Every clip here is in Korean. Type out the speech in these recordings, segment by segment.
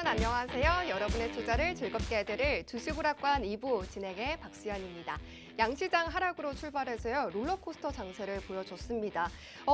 여러분 안녕하세요. 여러분의 투자를 즐겁게 해드릴 주식오락관 2부 진행의 박수연입니다. 양시장 하락으로 출발해서요. 롤러코스터 장세를 보여줬습니다.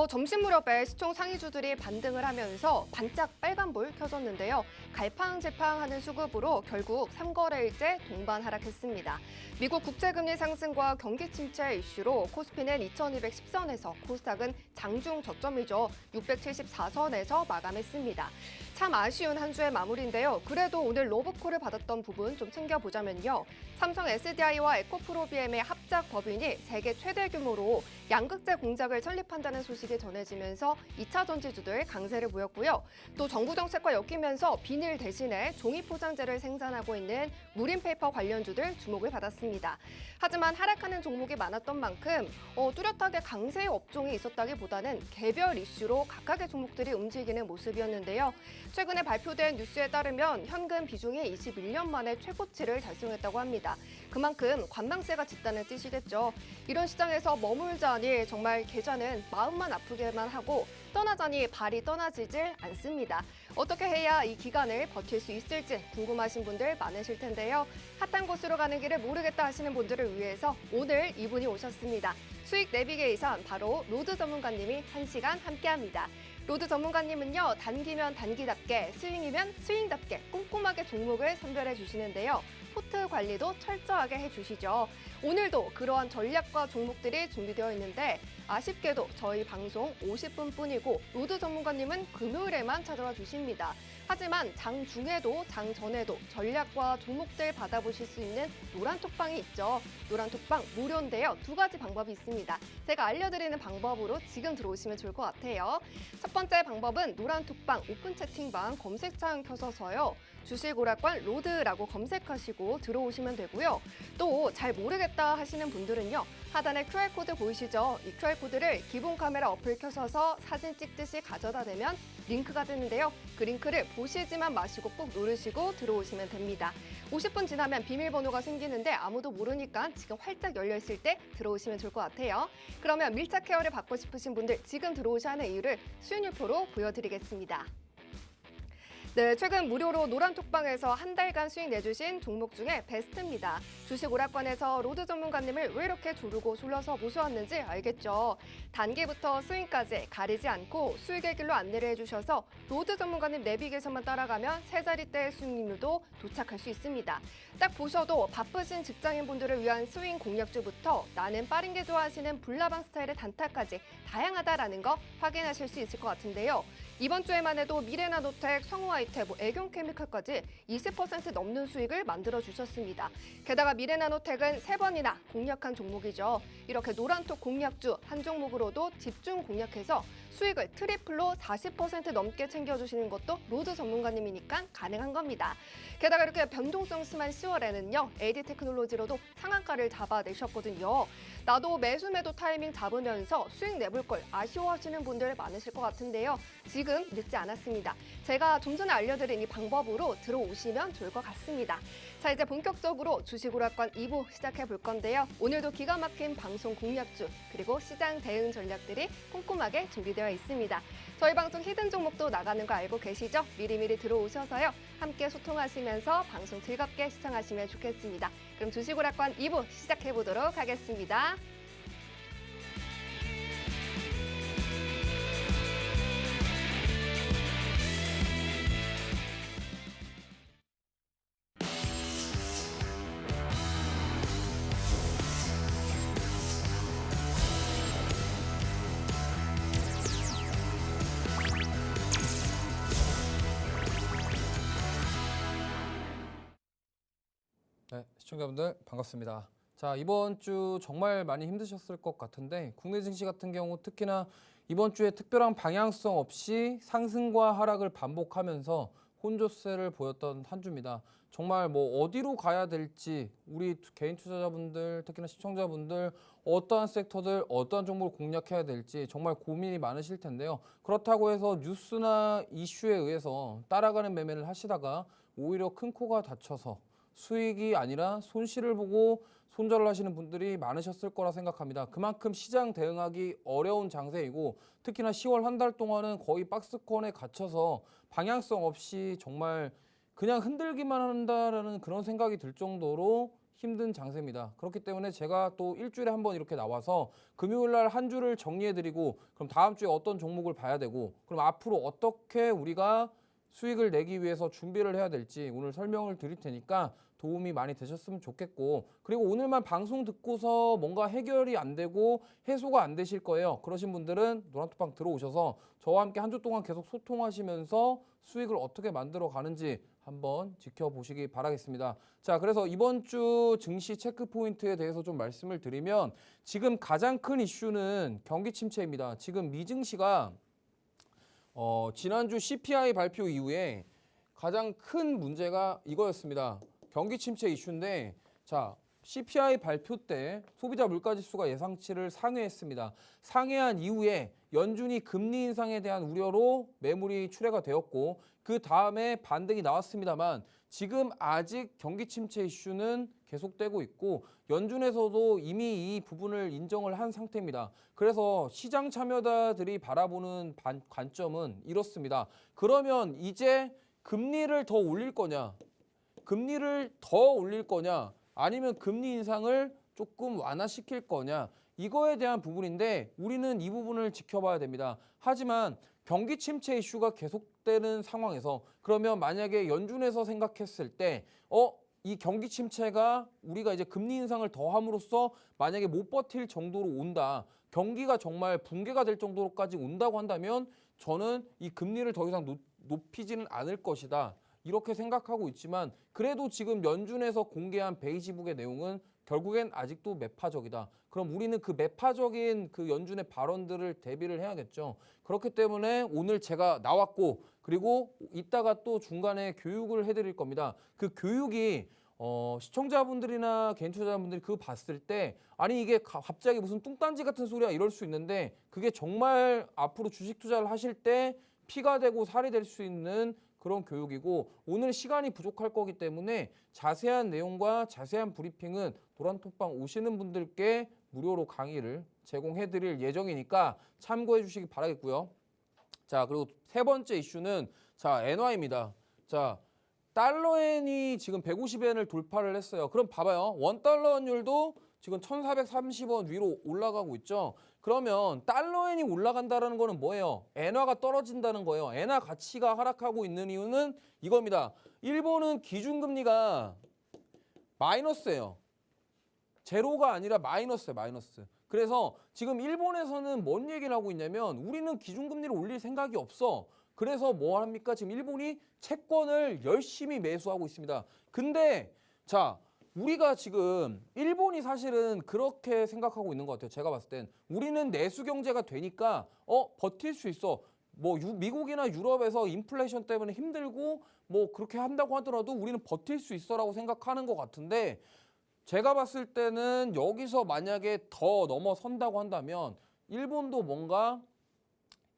점심 무렵에 시총 상위주들이 반등을 하면서 반짝 빨간불 켜졌는데요. 갈팡질팡하는 수급으로 결국 3거래일째 동반 하락했습니다. 미국 국제금리 상승과 경기 침체 이슈로 코스피는 2210선에서 코스닥은 장중 저점이죠. 674선에서 마감했습니다. 참 아쉬운 한 주의 마무리인데요. 그래도 오늘 로브콜을 받았던 부분 좀 챙겨보자면요. 삼성 SDI와 에코프로비엠의 합작 법인이 세계 최대 규모로 양극재 공장을 설립한다는 소식이 전해지면서 2차 전지주들 강세를 보였고요. 또 정부 정책과 엮이면서 비닐 대신에 종이 포장재를 생산하고 있는 무림페이퍼 관련주들 주목을 받았습니다. 하지만 하락하는 종목이 많았던 만큼 뚜렷하게 강세의 업종이 있었다기보다는 개별 이슈로 각각의 종목들이 움직이는 모습이었는데요. 최근에 발표된 뉴스에 따르면 현금 비중이 21년 만에 최고치를 달성했다고 합니다. 그만큼 관망세가 짙다는 뜻이겠죠. 이런 시장에서 머물자니 정말 계좌는 마음만 아프게만 하고 떠나자니 발이 떠나지질 않습니다. 어떻게 해야 이 기간을 버틸 수 있을지 궁금하신 분들 많으실 텐데요. 핫한 곳으로 가는 길을 모르겠다 하시는 분들을 위해서 오늘 이분이 오셨습니다. 수익 내비게이션 바로 로드 전문가님이 1시간 함께합니다. 로드 전문가님은요, 단기면 단기답게, 스윙이면 스윙답게 꼼꼼하게 종목을 선별해 주시는데요. 포트 관리도 철저하게 해주시죠. 오늘도 그러한 전략과 종목들이 준비되어 있는데 아쉽게도 저희 방송 50분뿐이고 로드 전문가님은 금요일에만 찾아와 주십니다. 하지만 장 중에도 장 전에도 전략과 종목들 받아보실 수 있는 노란톡방이 있죠. 노란톡방 무료인데요. 두 가지 방법이 있습니다. 제가 알려드리는 방법으로 지금 들어오시면 좋을 것 같아요. 첫 번째 방법은 노란톡방 오픈 채팅방 검색창 켜서서요. 주식오락관 로드라고 검색하시고 들어오시면 되고요. 또 잘 모르겠다 하시는 분들은요. 하단에 QR코드 보이시죠? 이 QR코드를 기본 카메라 어플 켜셔서 사진 찍듯이 가져다 대면 링크가 뜨는데요. 그 링크를 보시지만 마시고 꼭 누르시고 들어오시면 됩니다. 50분 지나면 비밀번호가 생기는데 아무도 모르니까 지금 활짝 열려있을 때 들어오시면 좋을 것 같아요. 그러면 밀착 케어를 받고 싶으신 분들 지금 들어오셔야 하는 이유를 수익률표로 보여드리겠습니다. 네, 최근 무료로 노란톡방에서 한 달간 수익 내주신 종목 중에 베스트입니다. 주식오락관에서 로드 전문가님을 왜 이렇게 조르고 졸라서 모셔왔는지 알겠죠? 단기부터 스윙까지 가리지 않고 수익의 길로 안내를 해주셔서 로드 전문가님 내비게이션만 따라가면 세 자릿대의 수익률도 도착할 수 있습니다. 딱 보셔도 바쁘신 직장인분들을 위한 스윙 공략주부터 나는 빠른 게 좋아하시는 불나방 스타일의 단타까지 다양하다라는 거 확인하실 수 있을 것 같은데요. 이번 주에만 해도 미래나노텍, 성우아이텍, 에이온케미칼까지 20% 넘는 수익을 만들어주셨습니다. 게다가 미래나노텍은 3번이나 공략한 종목이죠. 이렇게 노란톡 공략주 한 종목으로도 집중 공략해서 수익을 트리플로 40% 넘게 챙겨주시는 것도 로드 전문가님이니까 가능한 겁니다. 게다가 이렇게 변동성 심한 10월에는요. AD테크놀로지로도 상한가를 잡아내셨거든요. 나도 매수 타이밍 잡으면서 수익 내볼 걸 아쉬워하시는 분들 많으실 것 같은데요. 지금 늦지 않았습니다. 제가 좀 전에 알려드린 이 방법으로 들어오시면 좋을 것 같습니다. 자, 이제 본격적으로 주식오락관 2부 시작해 볼 건데요. 오늘도 기가 막힌 방송 공략주 그리고 시장 대응 전략들이 꼼꼼하게 준비되어 있습니다. 저희 방송 히든 종목도 나가는 거 알고 계시죠? 미리미리 들어오셔서요. 함께 소통하시면서 방송 즐겁게 시청하시면 좋겠습니다. 그럼 주식오락관 2부 시작해 보도록 하겠습니다. 네, 시청자분들 반갑습니다. 자, 이번 주 정말 많이 힘드셨을 것 같은데 국내 증시 같은 경우 특히나 이번 주에 특별한 방향성 없이 상승과 하락을 반복하면서 혼조세를 보였던 한 주입니다. 정말 뭐 어디로 가야 될지 우리 개인 투자자분들 특히나 시청자분들 어떠한 섹터들 어떠한 종목을 공략해야 될지 정말 고민이 많으실 텐데요. 그렇다고 해서 뉴스나 이슈에 의해서 따라가는 매매를 하시다가 오히려 큰 코가 다쳐서 수익이 아니라 손실을 보고 손절을 하시는 분들이 많으셨을 거라 생각합니다. 그만큼 시장 대응하기 어려운 장세이고 특히나 10월 한 달 동안은 거의 박스권에 갇혀서 방향성 없이 정말 그냥 흔들기만 한다라는 그런 생각이 들 정도로 힘든 장세입니다. 그렇기 때문에 제가 또 일주일에 한 번 이렇게 나와서 금요일 날 한 주를 정리해드리고 그럼 다음 주에 어떤 종목을 봐야 되고 그럼 앞으로 어떻게 우리가 수익을 내기 위해서 준비를 해야 될지 오늘 설명을 드릴 테니까 도움이 많이 되셨으면 좋겠고 그리고 오늘만 방송 듣고서 뭔가 해결이 안 되고 해소가 안 되실 거예요. 그러신 분들은 노란톡방 들어오셔서 저와 함께 한 주 동안 계속 소통하시면서 수익을 어떻게 만들어 가는지 한번 지켜보시기 바라겠습니다. 자, 그래서 이번 주 증시 체크 포인트에 대해서 좀 말씀을 드리면 지금 가장 큰 이슈는 경기 침체입니다. 지금 미증시가 지난주 CPI 발표 이후에 가장 큰 문제가 이거였습니다. 경기 침체 이슈인데 자, CPI 발표 때 소비자 물가지수가 예상치를 상회했습니다. 상회한 이후에 연준이 금리 인상에 대한 우려로 매물이 출회가 되었고 그 다음에 반등이 나왔습니다만 지금 아직 경기 침체 이슈는 계속되고 있고 연준에서도 이미 이 부분을 인정을 한 상태입니다. 그래서 시장 참여자들이 바라보는 관점은 이렇습니다. 그러면 이제 금리를 더 올릴 거냐? 금리를 더 올릴 거냐? 아니면 금리 인상을 조금 완화시킬 거냐? 이거에 대한 부분인데 우리는 이 부분을 지켜봐야 됩니다. 하지만 경기 침체 이슈가 계속되는 상황에서 그러면 만약에 연준에서 생각했을 때 이 경기 침체가 우리가 이제 금리 인상을 더 함으로써 만약에 못 버틸 정도로 온다. 경기가 정말 붕괴가 될 정도로까지 온다고 한다면 저는 이 금리를 더 이상 높이지는 않을 것이다. 이렇게 생각하고 있지만 그래도 지금 연준에서 공개한 베이지북의 내용은 결국엔 아직도 매파적이다. 그럼 우리는 그 매파적인 그 연준의 발언들을 대비를 해야겠죠. 그렇기 때문에 오늘 제가 나왔고 그리고 이따가 또 중간에 교육을 해드릴 겁니다. 그 교육이 시청자분들이나 개인 투자자분들이 그거 봤을 때 아니 이게 갑자기 무슨 뚱딴지 같은 소리야 이럴 수 있는데 그게 정말 앞으로 주식 투자를 하실 때 피가 되고 살이 될 수 있는 그런 교육이고 오늘 시간이 부족할 거기 때문에 자세한 내용과 자세한 브리핑은 노란톡방 오시는 분들께 무료로 강의를 제공해 드릴 예정이니까 참고해 주시기 바라겠고요. 자, 그리고 세 번째 이슈는 자, 엔화입니다. 자, 달러엔이 지금 150엔을 돌파를 했어요. 그럼 봐봐요. 원달러 환율도 지금 1,430원 위로 올라가고 있죠. 그러면 달러엔이 올라간다는 거는 뭐예요? 엔화가 떨어진다는 거예요. 엔화 가치가 하락하고 있는 이유는 이겁니다. 일본은 기준금리가 마이너스예요. 제로가 아니라 마이너스예요. 마이너스. 그래서 지금 일본에서는 뭔 얘기를 하고 있냐면 우리는 기준금리를 올릴 생각이 없어. 그래서 뭐 합니까? 지금 일본이 채권을 열심히 매수하고 있습니다. 근데 자, 우리가 지금 일본이 사실은 그렇게 생각하고 있는 것 같아요. 제가 봤을 땐 우리는 내수 경제가 되니까 버틸 수 있어. 뭐 미국이나 유럽에서 인플레이션 때문에 힘들고 뭐 그렇게 한다고 하더라도 우리는 버틸 수 있어라고 생각하는 것 같은데 제가 봤을 때는 여기서 만약에 더 넘어선다고 한다면 일본도 뭔가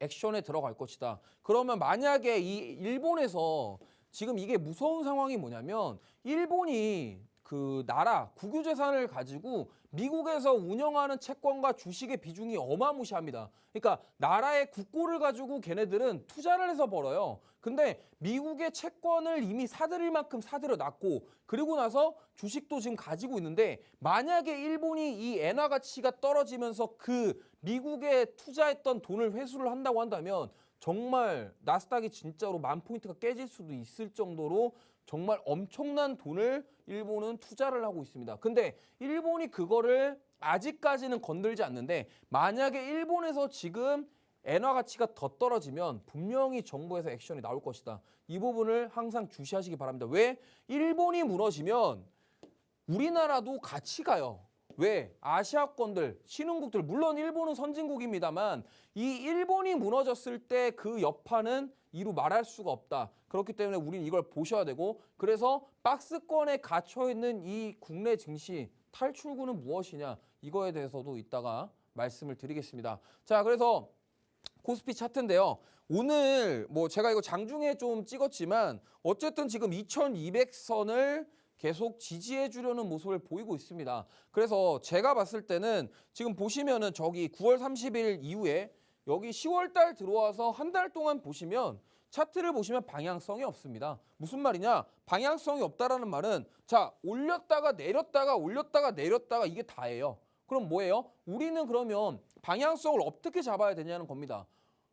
액션에 들어갈 것이다. 그러면 만약에 이 일본에서 지금 이게 무서운 상황이 뭐냐면 일본이 그 나라 국유재산을 가지고 미국에서 운영하는 채권과 주식의 비중이 어마무시합니다. 그러니까 나라의 국고를 가지고 걔네들은 투자를 해서 벌어요. 근데 미국의 채권을 이미 사들일 만큼 사들여 놨고 그리고 나서 주식도 지금 가지고 있는데 만약에 일본이 이 엔화 가치가 떨어지면서 그 미국에 투자했던 돈을 회수를 한다고 한다면 정말 나스닥이 진짜로 10,000포인트가 깨질 수도 있을 정도로 정말 엄청난 돈을 일본은 투자를 하고 있습니다. 근데 일본이 그거를 아직까지는 건들지 않는데 만약에 일본에서 지금 엔화 가치가 더 떨어지면 분명히 정부에서 액션이 나올 것이다. 이 부분을 항상 주시하시기 바랍니다. 왜? 일본이 무너지면 우리나라도 같이 가요. 왜? 아시아권들, 신흥국들, 물론 일본은 선진국입니다만 이 일본이 무너졌을 때 그 여파는 이루 말할 수가 없다. 그렇기 때문에 우리는 이걸 보셔야 되고 그래서 박스권에 갇혀있는 이 국내 증시 탈출구는 무엇이냐 이거에 대해서도 이따가 말씀을 드리겠습니다. 자, 그래서 코스피 차트인데요. 오늘 뭐 제가 이거 장중에 좀 찍었지만 어쨌든 지금 2200선을 계속 지지해 주려는 모습을 보이고 있습니다. 그래서 제가 봤을 때는 지금 보시면은 저기 9월 30일 이후에 여기 10월 달 들어와서 한 달 동안 보시면 차트를 보시면 방향성이 없습니다. 무슨 말이냐? 방향성이 없다라는 말은 자, 올렸다가 내렸다가 올렸다가 내렸다가 이게 다예요. 그럼 뭐예요? 우리는 그러면 방향성을 어떻게 잡아야 되냐는 겁니다.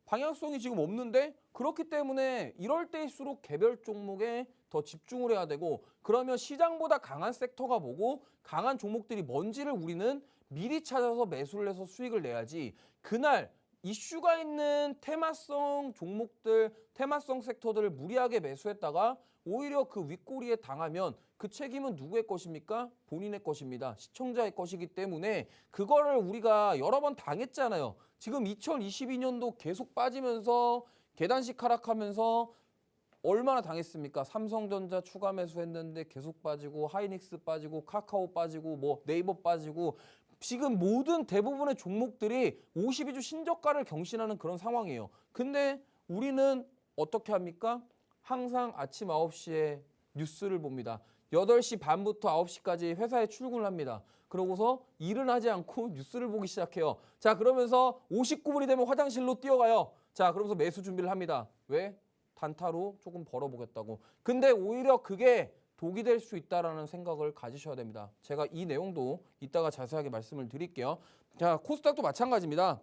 방향성이 지금 없는데 그렇기 때문에 이럴 때일수록 개별 종목에 더 집중을 해야 되고 그러면 시장보다 강한 섹터가 뭐고 강한 종목들이 뭔지를 우리는 미리 찾아서 매수를 해서 수익을 내야지 그날 이슈가 있는 테마성 종목들, 테마성 섹터들을 무리하게 매수했다가 오히려 그 윗꼬리에 당하면 그 책임은 누구의 것입니까? 본인의 것입니다. 시청자의 것이기 때문에 그거를 우리가 여러 번 당했잖아요. 지금 2022년도 계속 빠지면서 계단식 하락하면서 얼마나 당했습니까? 삼성전자 추가 매수했는데 계속 빠지고 하이닉스 빠지고 카카오 빠지고 뭐 네이버 빠지고 지금 모든 대부분의 종목들이 52주 신저가를 경신하는 그런 상황이에요. 근데 우리는 어떻게 합니까? 항상 아침 9시에 뉴스를 봅니다. 8시 반부터 9시까지 회사에 출근을 합니다. 그러고서 일은 하지 않고 뉴스를 보기 시작해요. 자, 그러면서 59분이 되면 화장실로 뛰어가요. 자, 그러면서 매수 준비를 합니다. 왜? 단타로 조금 벌어보겠다고. 근데 오히려 그게 독이 될 수 있다라는 생각을 가지셔야 됩니다. 제가 이 내용도 이따가 자세하게 말씀을 드릴게요. 자, 코스닥도 마찬가지입니다.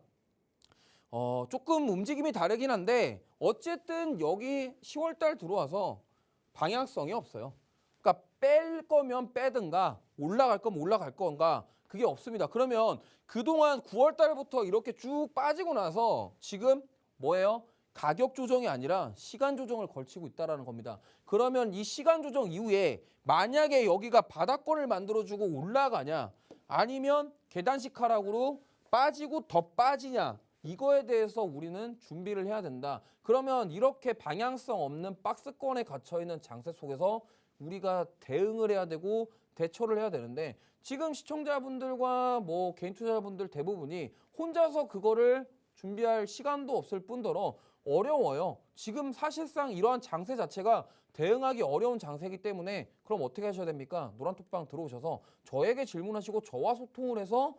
조금 움직임이 다르긴 한데 어쨌든 여기 10월달 들어와서 방향성이 없어요. 그러니까 뺄 거면 빼든가 올라갈 거면 올라갈 건가 그게 없습니다. 그러면 그동안 9월달부터 이렇게 쭉 빠지고 나서 지금 뭐예요? 가격 조정이 아니라 시간 조정을 걸치고 있다는 겁니다. 그러면 이 시간 조정 이후에 만약에 여기가 바닥권을 만들어주고 올라가냐 아니면 계단식 하락으로 빠지고 더 빠지냐 이거에 대해서 우리는 준비를 해야 된다. 그러면 이렇게 방향성 없는 박스권에 갇혀있는 장세 속에서 우리가 대응을 해야 되고 대처를 해야 되는데 지금 시청자분들과 뭐 개인 투자자분들 대부분이 혼자서 그거를 준비할 시간도 없을 뿐더러 어려워요. 지금 사실상 이러한 장세 자체가 대응하기 어려운 장세이기 때문에 그럼 어떻게 하셔야 됩니까? 노란톡방 들어오셔서 저에게 질문하시고 저와 소통을 해서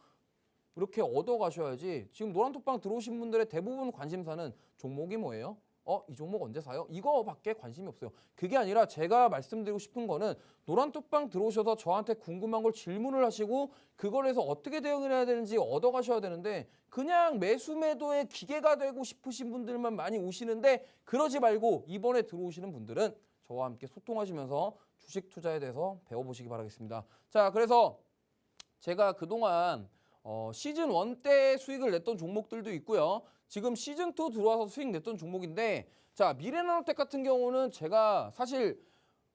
이렇게 얻어가셔야지. 지금 노란톡방 들어오신 분들의 대부분 관심사는 종목이 뭐예요? 이 종목 언제 사요? 이거밖에 관심이 없어요. 그게 아니라 제가 말씀드리고 싶은 거는 노란톡방 들어오셔서 저한테 궁금한 걸 질문을 하시고 그걸 해서 어떻게 대응을 해야 되는지 얻어가셔야 되는데 그냥 매수 매도의 기계가 되고 싶으신 분들만 많이 오시는데 그러지 말고 이번에 들어오시는 분들은 저와 함께 소통하시면서 주식 투자에 대해서 배워보시기 바라겠습니다. 자, 그래서 제가 그동안 시즌 1 때 수익을 냈던 종목들도 있고요. 지금 시즌 2 들어와서 수익 냈던 종목인데 자, 미래나노텍 같은 경우는 제가 사실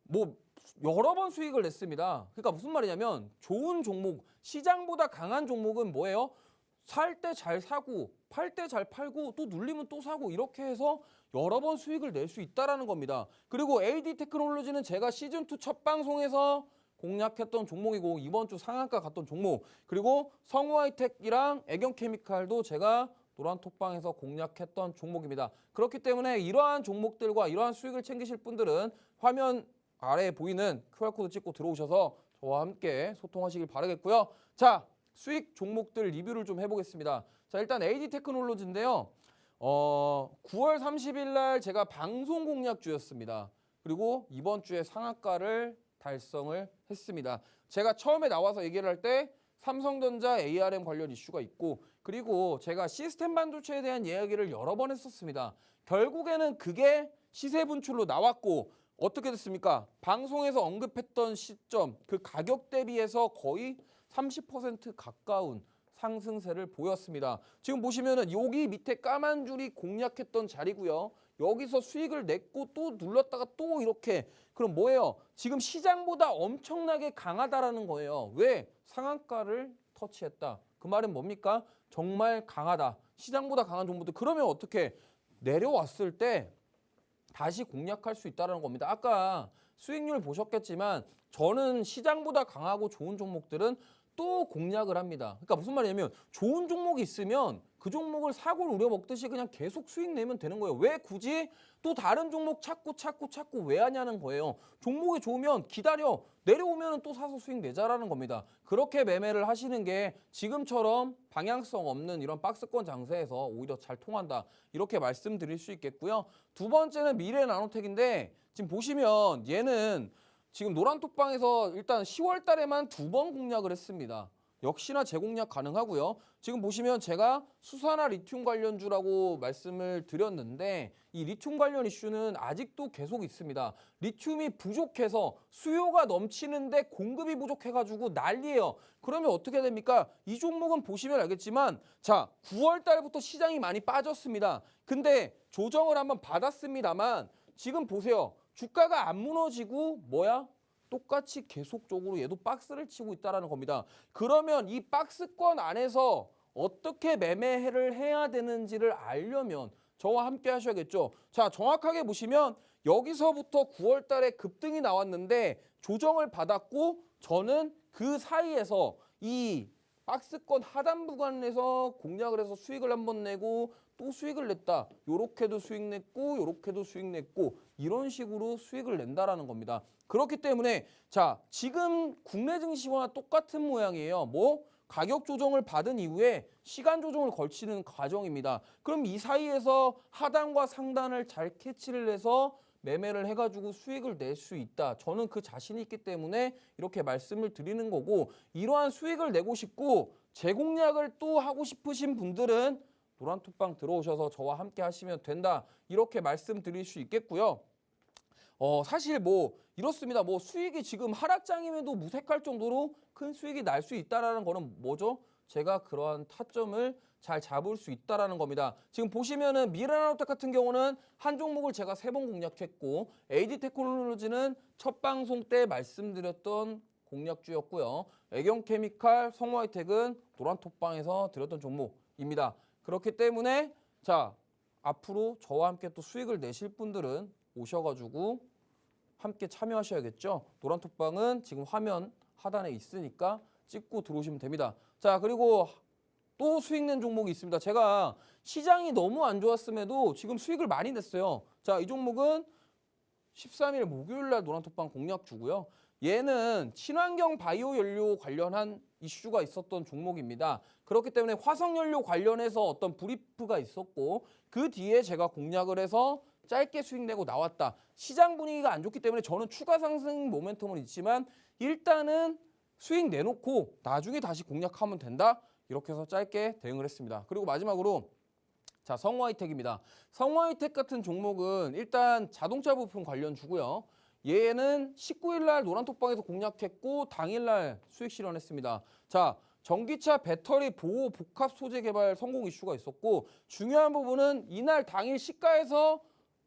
뭐 여러 번 수익을 냈습니다. 그러니까 무슨 말이냐면 좋은 종목, 시장보다 강한 종목은 뭐예요? 살 때 잘 사고 팔 때 잘 팔고 또 눌리면 또 사고 이렇게 해서 여러 번 수익을 낼 수 있다는 겁니다. 그리고 AD테크놀로지는 제가 시즌 2 첫 방송에서 공략했던 종목이고 이번 주 상한가 갔던 종목 그리고 성우하이텍이랑 애경케미칼도 제가 노란톡방에서 공략했던 종목입니다. 그렇기 때문에 이러한 종목들과 이러한 수익을 챙기실 분들은 화면 아래에 보이는 QR코드 찍고 들어오셔서 저와 함께 소통하시길 바라겠고요. 자, 수익 종목들 리뷰를 좀 해보겠습니다. 자, 일단 AD테크놀로지인데요. 9월 30일 날 제가 방송 공략주였습니다. 그리고 이번 주에 상한가를 달성을 했습니다. 제가 처음에 나와서 얘기를 할 때 삼성전자 ARM 관련 이슈가 있고 그리고 제가 시스템 반도체에 대한 이야기를 여러 번 했었습니다. 결국에는 그게 시세 분출로 나왔고 어떻게 됐습니까? 방송에서 언급했던 시점 그 가격 대비해서 거의 30% 가까운 상승세를 보였습니다. 지금 보시면은 여기 밑에 까만 줄이 공략했던 자리고요. 여기서 수익을 냈고 또 눌렀다가 또 이렇게 그럼 뭐예요? 지금 시장보다 엄청나게 강하다라는 거예요. 왜? 상한가를 터치했다. 그 말은 뭡니까? 정말 강하다. 시장보다 강한 종목들. 그러면 어떻게 내려왔을 때 다시 공략할 수 있다는 겁니다. 아까 수익률 보셨겠지만 저는 시장보다 강하고 좋은 종목들은 또 공략을 합니다. 그러니까 무슨 말이냐면 좋은 종목이 있으면 그 종목을 사고를 우려먹듯이 그냥 계속 수익 내면 되는 거예요. 왜 굳이 또 다른 종목 찾고 왜 하냐는 거예요. 종목이 좋으면 기다려. 내려오면 또 사서 수익 내자라는 겁니다. 그렇게 매매를 하시는 게 지금처럼 방향성 없는 이런 박스권 장세에서 오히려 잘 통한다. 이렇게 말씀드릴 수 있겠고요. 두 번째는 미래나노텍인데 지금 보시면 얘는 지금 노란톡방에서 일단 10월 달에만 2번 공략을 했습니다. 역시나 재공략 가능하고요. 지금 보시면 제가 수산화 리튬 관련주라고 말씀을 드렸는데 이 리튬 관련 이슈는 아직도 계속 있습니다. 리튬이 부족해서 수요가 넘치는데 공급이 부족해가지고 난리예요. 그러면 어떻게 됩니까? 이 종목은 보시면 알겠지만 자 9월 달부터 시장이 많이 빠졌습니다. 근데 조정을 한번 받았습니다만 지금 보세요. 주가가 안 무너지고 똑같이 계속적으로 얘도 박스를 치고 있다는 겁니다. 그러면 이 박스권 안에서 어떻게 매매를 해야 되는지를 알려면 저와 함께 하셔야겠죠. 자, 정확하게 보시면 여기서부터 9월 달에 급등이 나왔는데 조정을 받았고 저는 그 사이에서 이 박스권 하단 구간에서 공략을 해서 수익을 한번 내고 또 수익을 냈다. 요렇게도 수익 냈고 요렇게도 수익 냈고 이런 식으로 수익을 낸다라는 겁니다. 그렇기 때문에 자 지금 국내 증시와 똑같은 모양이에요. 가격 조정을 받은 이후에 시간 조정을 걸치는 과정입니다. 그럼 이 사이에서 하단과 상단을 잘 캐치를 해서 매매를 해가지고 수익을 낼 수 있다. 저는 그 자신이 있기 때문에 이렇게 말씀을 드리는 거고 이러한 수익을 내고 싶고 재공략을 또 하고 싶으신 분들은 노란톡방 들어오셔서 저와 함께 하시면 된다. 이렇게 말씀드릴 수 있겠고요. 사실 이렇습니다. 수익이 지금 하락장임에도 무색할 정도로 큰 수익이 날 수 있다라는 거는 뭐죠? 제가 그러한 타점을 잘 잡을 수 있다라는 겁니다. 지금 보시면은 미래나노텍 같은 경우는 한 종목을 제가 3번 공략했고 AD테크놀로지는 첫 방송 때 말씀드렸던 공략주였고요. 애경케미칼, 성화이텍은 노란톡방에서 드렸던 종목입니다. 그렇기 때문에 자 앞으로 저와 함께 또 수익을 내실 분들은 오셔가지고 함께 참여하셔야겠죠. 노란톡방은 지금 화면 하단에 있으니까 찍고 들어오시면 됩니다. 자 그리고 또 수익 낸 종목이 있습니다. 제가 시장이 너무 안 좋았음에도 지금 수익을 많이 냈어요. 자, 이 종목은 13일 목요일 날 노란톡방 공략 주고요. 얘는 친환경 바이오 연료 관련한 이슈가 있었던 종목입니다. 그렇기 때문에 화석 연료 관련해서 어떤 브리프가 있었고 그 뒤에 제가 공략을 해서 짧게 수익 내고 나왔다. 시장 분위기가 안 좋기 때문에 저는 추가 상승 모멘텀은 있지만 일단은 수익 내놓고 나중에 다시 공략하면 된다. 이렇게 해서 짧게 대응을 했습니다. 그리고 마지막으로 자 성화이텍입니다. 성화이텍 같은 종목은 일단 자동차 부품 관련 주고요. 얘는 19일 날 노란톡방에서 공략했고 당일 날 수익 실현했습니다. 자 전기차 배터리 보호 복합 소재 개발 성공 이슈가 있었고 중요한 부분은 이날 당일 시가에서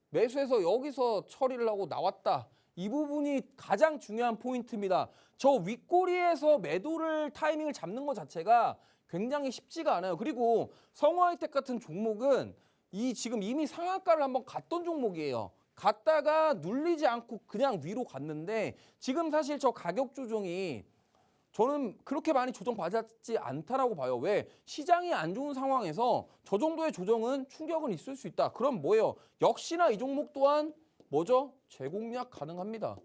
매수해서 여기서 처리를 하고 나왔다. 이 부분이 가장 중요한 포인트입니다. 저 윗꼬리에서 매도를 타이밍을 잡는 것 자체가 굉장히 쉽지가 않아요. 그리고 성화이텍 같은 종목은 지금 이미 상한가를 한번 갔던 종목이에요. 갔다가 눌리지 않고 그냥 위로 갔는데 지금 사실 저 가격 조정이 저는 그렇게 많이 조정받았지 않다라고 봐요. 왜? 시장이 안 좋은 상황에서 저 정도의 조정은 충격은 있을 수 있다. 그럼 뭐예요? 역시나 이 종목 또한 뭐죠? 재공략 가능합니다.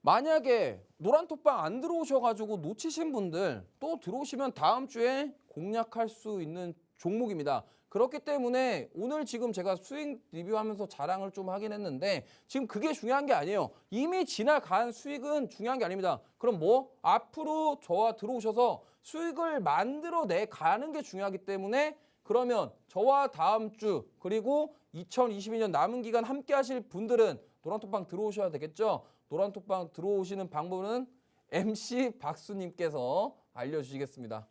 만약에 노란톡방 안 들어오셔가지고 놓치신 분들 또 들어오시면 다음 주에 공략할 수 있는 종목입니다. 그렇기 때문에 오늘 지금 제가 수익 리뷰하면서 자랑을 좀 하긴 했는데 지금 그게 중요한 게 아니에요. 이미 지나간 수익은 중요한 게 아닙니다. 그럼 앞으로 저와 들어오셔서 수익을 만들어내 가는 게 중요하기 때문에 그러면 저와 다음 주 그리고 2022년 남은 기간 함께 하실 분들은 노란톡방 들어오셔야 되겠죠. 노란톡방 들어오시는 방법은 MC 박수님께서 알려주시겠습니다.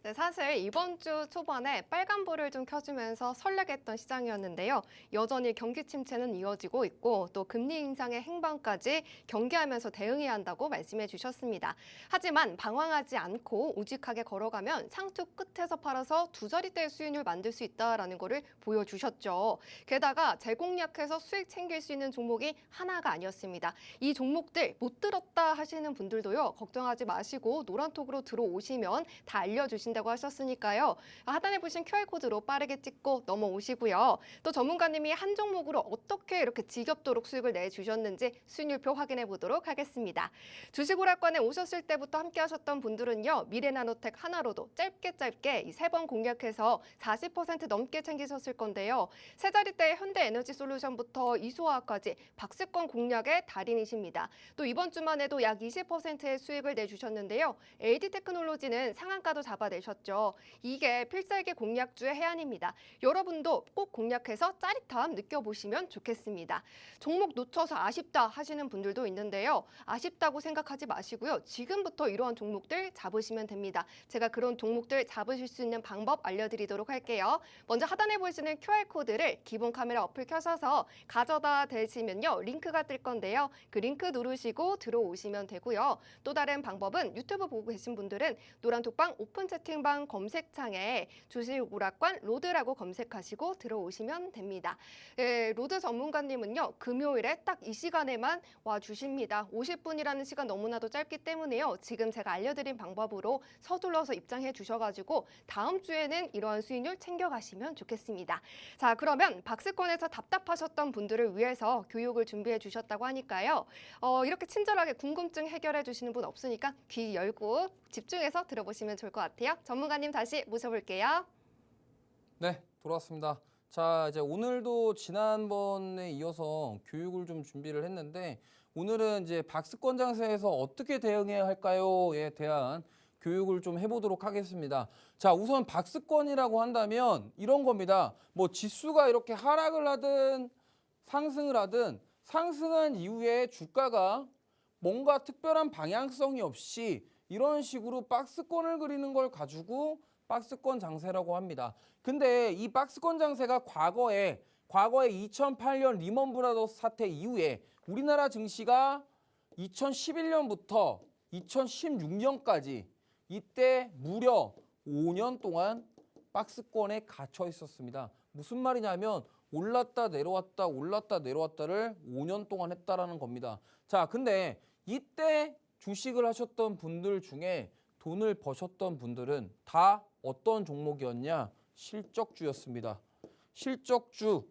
네, 사실 이번 주 초반에 빨간불을 좀 켜주면서 설레게 했던 시장이었는데요. 여전히 경기 침체는 이어지고 있고 또 금리 인상의 행방까지 경계하면서 대응해야 한다고 말씀해 주셨습니다. 하지만 방황하지 않고 우직하게 걸어가면 상투 끝에서 팔아서 두 자릿대의 수익률 만들 수 있다는 거를 보여주셨죠. 게다가 재공략해서 수익 챙길 수 있는 종목이 하나가 아니었습니다. 이 종목들 못 들었다 하시는 분들도요. 걱정하지 마시고 노란톡으로 들어오시면 다 알려주시는 계신다고 하셨으니까요. 하단에 보신 QR코드로 빠르게 찍고 넘어오시고요. 또 전문가님이 한 종목으로 어떻게 이렇게 지겹도록 수익을 내주셨는지 수익률표 확인해 보도록 하겠습니다. 주식오락관에 오셨을 때부터 함께 하셨던 분들은요. 미래나노텍 하나로도 짧게 이 3번 공략해서 40% 넘게 챙기셨을 건데요. 세 자리대의 현대에너지솔루션부터 이소화까지 박스권 공략의 달인이십니다. 또 이번 주만 해도 약 20%의 수익을 내주셨는데요. AD테크놀로지는 상한가도 잡아내셨죠. 이게 필살기 공략주의 해안입니다. 여러분도 꼭 공략해서 짜릿함 느껴보시면 좋겠습니다. 종목 놓쳐서 아쉽다 하시는 분들도 있는데요. 아쉽다고 생각하지 마시고요. 지금부터 이러한 종목들 잡으시면 됩니다. 제가 그런 종목들 잡으실 수 있는 방법 알려드리도록 할게요. 먼저 하단에 보시는 QR코드를 기본 카메라 어플 켜셔서 가져다 대시면요. 링크가 뜰 건데요. 그 링크 누르시고 들어오시면 되고요. 또 다른 방법은 유튜브 보고 계신 분들은 노란톡방 오픈 채팅방 검색창에 주식오락관 로드라고 검색하시고 들어오시면 됩니다. 로드 전문가님은요. 금요일에 딱 이 시간에만 와주십니다. 50분이라는 시간 너무나도 짧기 때문에요. 지금 제가 알려드린 방법으로 서둘러서 입장해 주셔가지고 다음 주에는 이러한 수익률 챙겨가시면 좋겠습니다. 자, 그러면 박스권에서 답답하셨던 분들을 위해서 교육을 준비해 주셨다고 하니까요. 이렇게 친절하게 궁금증 해결해 주시는 분 없으니까 귀 열고 집중해서 들어보시면 좋을 것 같아요. 전문가님 다시 모셔볼게요. 네, 돌아왔습니다. 자, 이제 오늘도 지난번에 이어서 교육을 좀 준비를 했는데 오늘은 이제 박스권 장세에서 어떻게 대응해야 할까요?에 대한 교육을 좀 해보도록 하겠습니다. 자, 우선 박스권이라고 한다면 이런 겁니다. 뭐 지수가 이렇게 하락을 하든 상승을 하든 상승한 이후에 주가가 뭔가 특별한 방향성이 없이 이런 식으로 박스권을 그리는 걸 가지고 박스권 장세라고 합니다. 근데 이 박스권 장세가 과거에 2008년 리먼 브라더스 사태 이후에 우리나라 증시가 2011년부터 2016년까지 이때 무려 5년 동안 박스권에 갇혀 있었습니다. 무슨 말이냐면 올랐다 내려왔다 올랐다 내려왔다를 5년 동안 했다라는 겁니다. 자, 근데 이때 주식을 하셨던 분들 중에 돈을 버셨던 분들은 다 어떤 종목이었냐? 실적주였습니다. 실적주.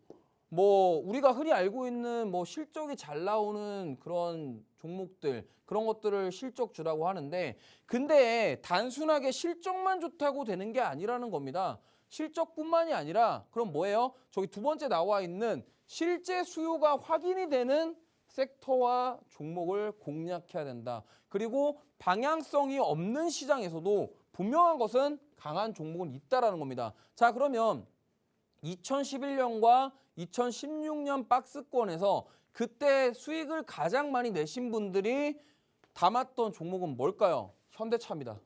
뭐 우리가 흔히 알고 있는 뭐 실적이 잘 나오는 그런 종목들, 그런 것들을 실적주라고 하는데, 근데 단순하게 실적만 좋다고 되는 게 아니라는 겁니다. 실적뿐만이 아니라 그럼 뭐예요? 저기 두 번째 나와 있는 실제 수요가 확인이 되는 섹터와 종목을 공략해야 된다. 그리고 방향성이 없는 시장에서도 분명한 것은 강한 종목은 있다라는 겁니다. 자, 그러면 2011년과 2016년 박스권에서 그때 수익을 가장 많이 내신 분들이 담았던 종목은 뭘까요? 현대차입니다.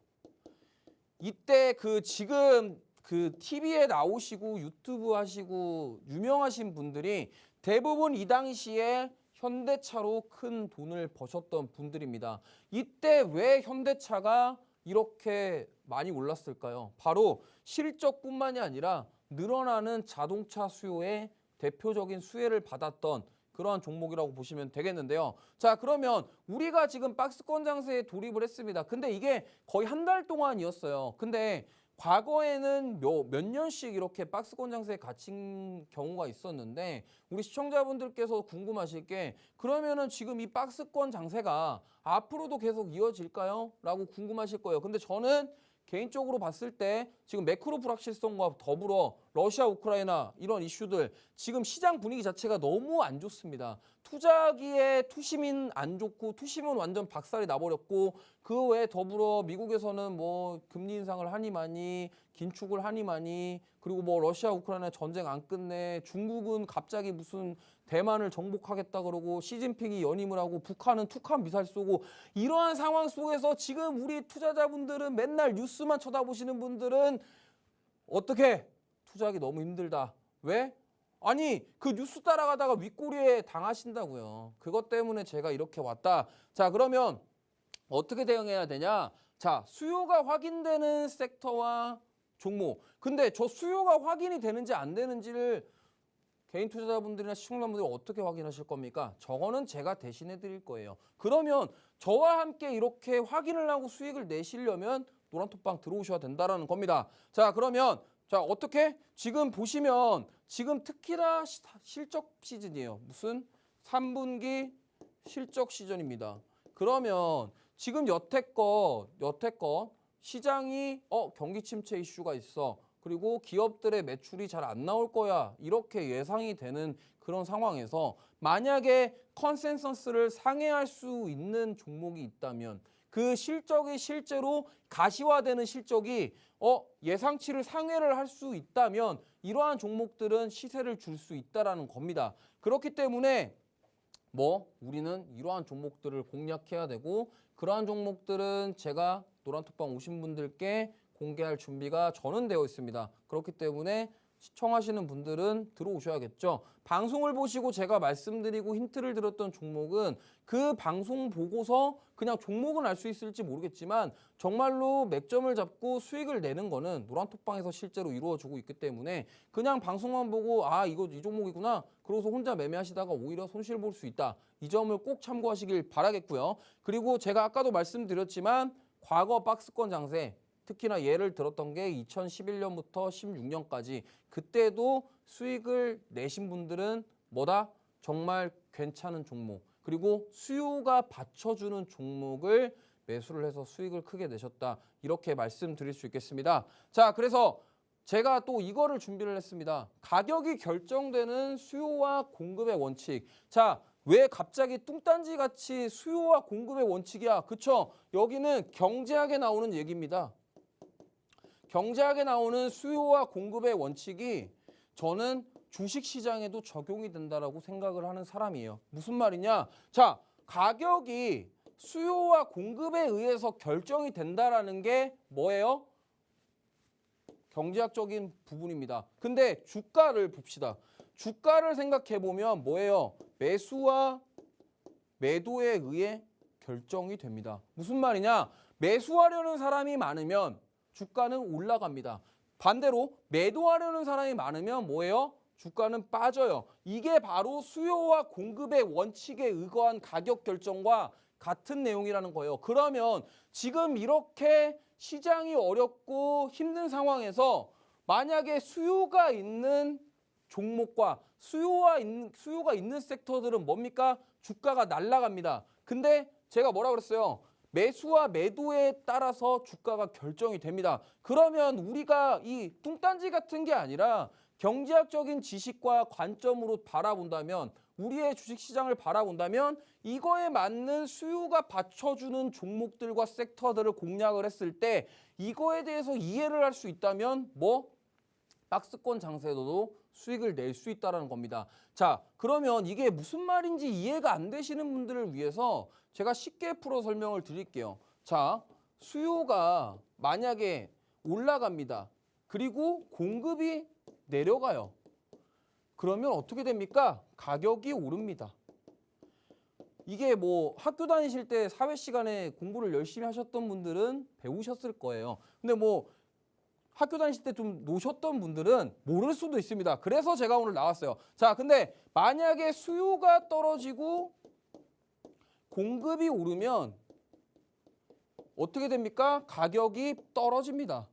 이때 지금 TV에 나오시고 유튜브 하시고 유명하신 분들이 대부분 이 당시에 현대차로 큰 돈을 버셨던 분들입니다. 이때 왜 현대차가 이렇게 많이 올랐을까요? 바로 실적뿐만이 아니라 늘어나는 자동차 수요의 대표적인 수혜를 받았던 그러한 종목이라고 보시면 되겠는데요. 자, 그러면 우리가 지금 박스권 장세에 돌입을 했습니다. 근데 이게 거의 한 달 동안이었어요. 근데 과거에는 몇 년씩 이렇게 박스권 장세에 갇힌 경우가 있었는데 우리 시청자분들께서 궁금하실 게 그러면은 지금 이 박스권 장세가 앞으로도 계속 이어질까요? 라고 궁금하실 거예요. 근데 저는 개인적으로 봤을 때 지금 매크로 불확실성과 더불어 러시아, 우크라이나 이런 이슈들 지금 시장 분위기 자체가 너무 안 좋습니다. 투자기에 투심은 안 좋고 투심은 완전 박살이 나버렸고 그 외에 더불어 미국에서는 뭐 금리 인상을 하니 마니 긴축을 하니 마니 그리고 뭐 러시아, 우크라이나 전쟁 안 끝내 중국은 갑자기 무슨 대만을 정복하겠다 그러고 시진핑이 연임을 하고 북한은 툭한 미사일 쏘고 이러한 상황 속에서 지금 우리 투자자분들은 맨날 뉴스만 쳐다보시는 분들은 어떻게 투자하기 너무 힘들다. 왜? 아니 그 뉴스 따라가다가 윗꼬리에 당하신다고요. 그것 때문에 제가 이렇게 왔다. 자, 그러면 어떻게 대응해야 되냐? 자, 수요가 확인되는 섹터와 종목. 근데 저 수요가 확인이 되는지 안 되는지를 개인 투자자분들이나 시청자분들이 어떻게 확인하실 겁니까? 저거는 제가 대신해 드릴 거예요. 그러면 저와 함께 이렇게 확인을 하고 수익을 내시려면 노란톡방 들어오셔야 된다라는 겁니다. 자, 그러면 자, 어떻게? 지금 보시면 지금 특히나 실적 시즌이에요. 무슨 3분기 실적 시즌입니다. 그러면 지금 여태껏 시장이 경기 침체 이슈가 있어. 그리고 기업들의 매출이 잘 안 나올 거야. 이렇게 예상이 되는 그런 상황에서 만약에 컨센서스를 상회할 수 있는 종목이 있다면 그 실적이 실제로 가시화되는 실적이 예상치를 상회를 할 수 있다면 이러한 종목들은 시세를 줄 수 있다라는 겁니다. 그렇기 때문에 우리는 이러한 종목들을 공략해야 되고 그러한 종목들은 제가 노란톡방 오신 분들께 공개할 준비가 저는 되어 있습니다. 그렇기 때문에 시청하시는 분들은 들어오셔야겠죠. 방송을 보시고 제가 말씀드리고 힌트를 드렸던 종목은 그 방송 보고서 그냥 종목은 알 수 있을지 모르겠지만 정말로 맥점을 잡고 수익을 내는 거는 노란톡방에서 실제로 이루어지고 있기 때문에 그냥 방송만 보고 이 종목이구나 그러고서 혼자 매매하시다가 오히려 손실 볼 수 있다. 이 점을 꼭 참고하시길 바라겠고요. 그리고 제가 아까도 말씀드렸지만 과거 박스권 장세 특히나 예를 들었던 게 2011년부터 16년까지 그때도 수익을 내신 분들은 정말 괜찮은 종목 그리고 수요가 받쳐주는 종목을 매수를 해서 수익을 크게 내셨다. 이렇게 말씀드릴 수 있겠습니다. 자, 그래서 제가 또 이거를 준비를 했습니다. 가격이 결정되는 수요와 공급의 원칙. 자, 왜 갑자기 뚱딴지 같이 수요와 공급의 원칙이야? 그쵸? 여기는 경제학에 나오는 얘기입니다. 경제학에 나오는 수요와 공급의 원칙이 저는 주식시장에도 적용이 된다라고 생각을 하는 사람이에요. 무슨 말이냐? 자, 가격이 수요와 공급에 의해서 결정이 된다라는 게 뭐예요? 경제학적인 부분입니다. 근데 주가를 봅시다. 주가를 생각해 보면 뭐예요? 매수와 매도에 의해 결정이 됩니다. 무슨 말이냐? 매수하려는 사람이 많으면 주가는 올라갑니다. 반대로 매도하려는 사람이 많으면 뭐예요? 주가는 빠져요. 이게 바로 수요와 공급의 원칙에 의거한 가격 결정과 같은 내용이라는 거예요. 그러면 지금 이렇게 시장이 어렵고 힘든 상황에서 만약에 수요가 있는 종목과 수요가 있는 섹터들은 뭡니까? 주가가 날아갑니다. 근데 제가 뭐라 그랬어요? 매수와 매도에 따라서 주가가 결정이 됩니다. 그러면 우리가 이 뚱딴지 같은 게 아니라 경제학적인 지식과 관점으로 바라본다면 우리의 주식시장을 바라본다면 이거에 맞는 수요가 받쳐주는 종목들과 섹터들을 공략을 했을 때 이거에 대해서 이해를 할 수 있다면 박스권 장세에도 수익을 낼 수 있다는 겁니다. 자, 그러면 이게 무슨 말인지 이해가 안 되시는 분들을 위해서 제가 쉽게 풀어 설명을 드릴게요. 자, 수요가 만약에 올라갑니다. 그리고 공급이 내려가요. 그러면 어떻게 됩니까? 가격이 오릅니다. 이게 학교 다니실 때 사회 시간에 공부를 열심히 하셨던 분들은 배우셨을 거예요. 근데 학교 다니실 때 좀 노셨던 분들은 모를 수도 있습니다. 그래서 제가 오늘 나왔어요. 자, 근데 만약에 수요가 떨어지고 공급이 오르면 어떻게 됩니까? 가격이 떨어집니다.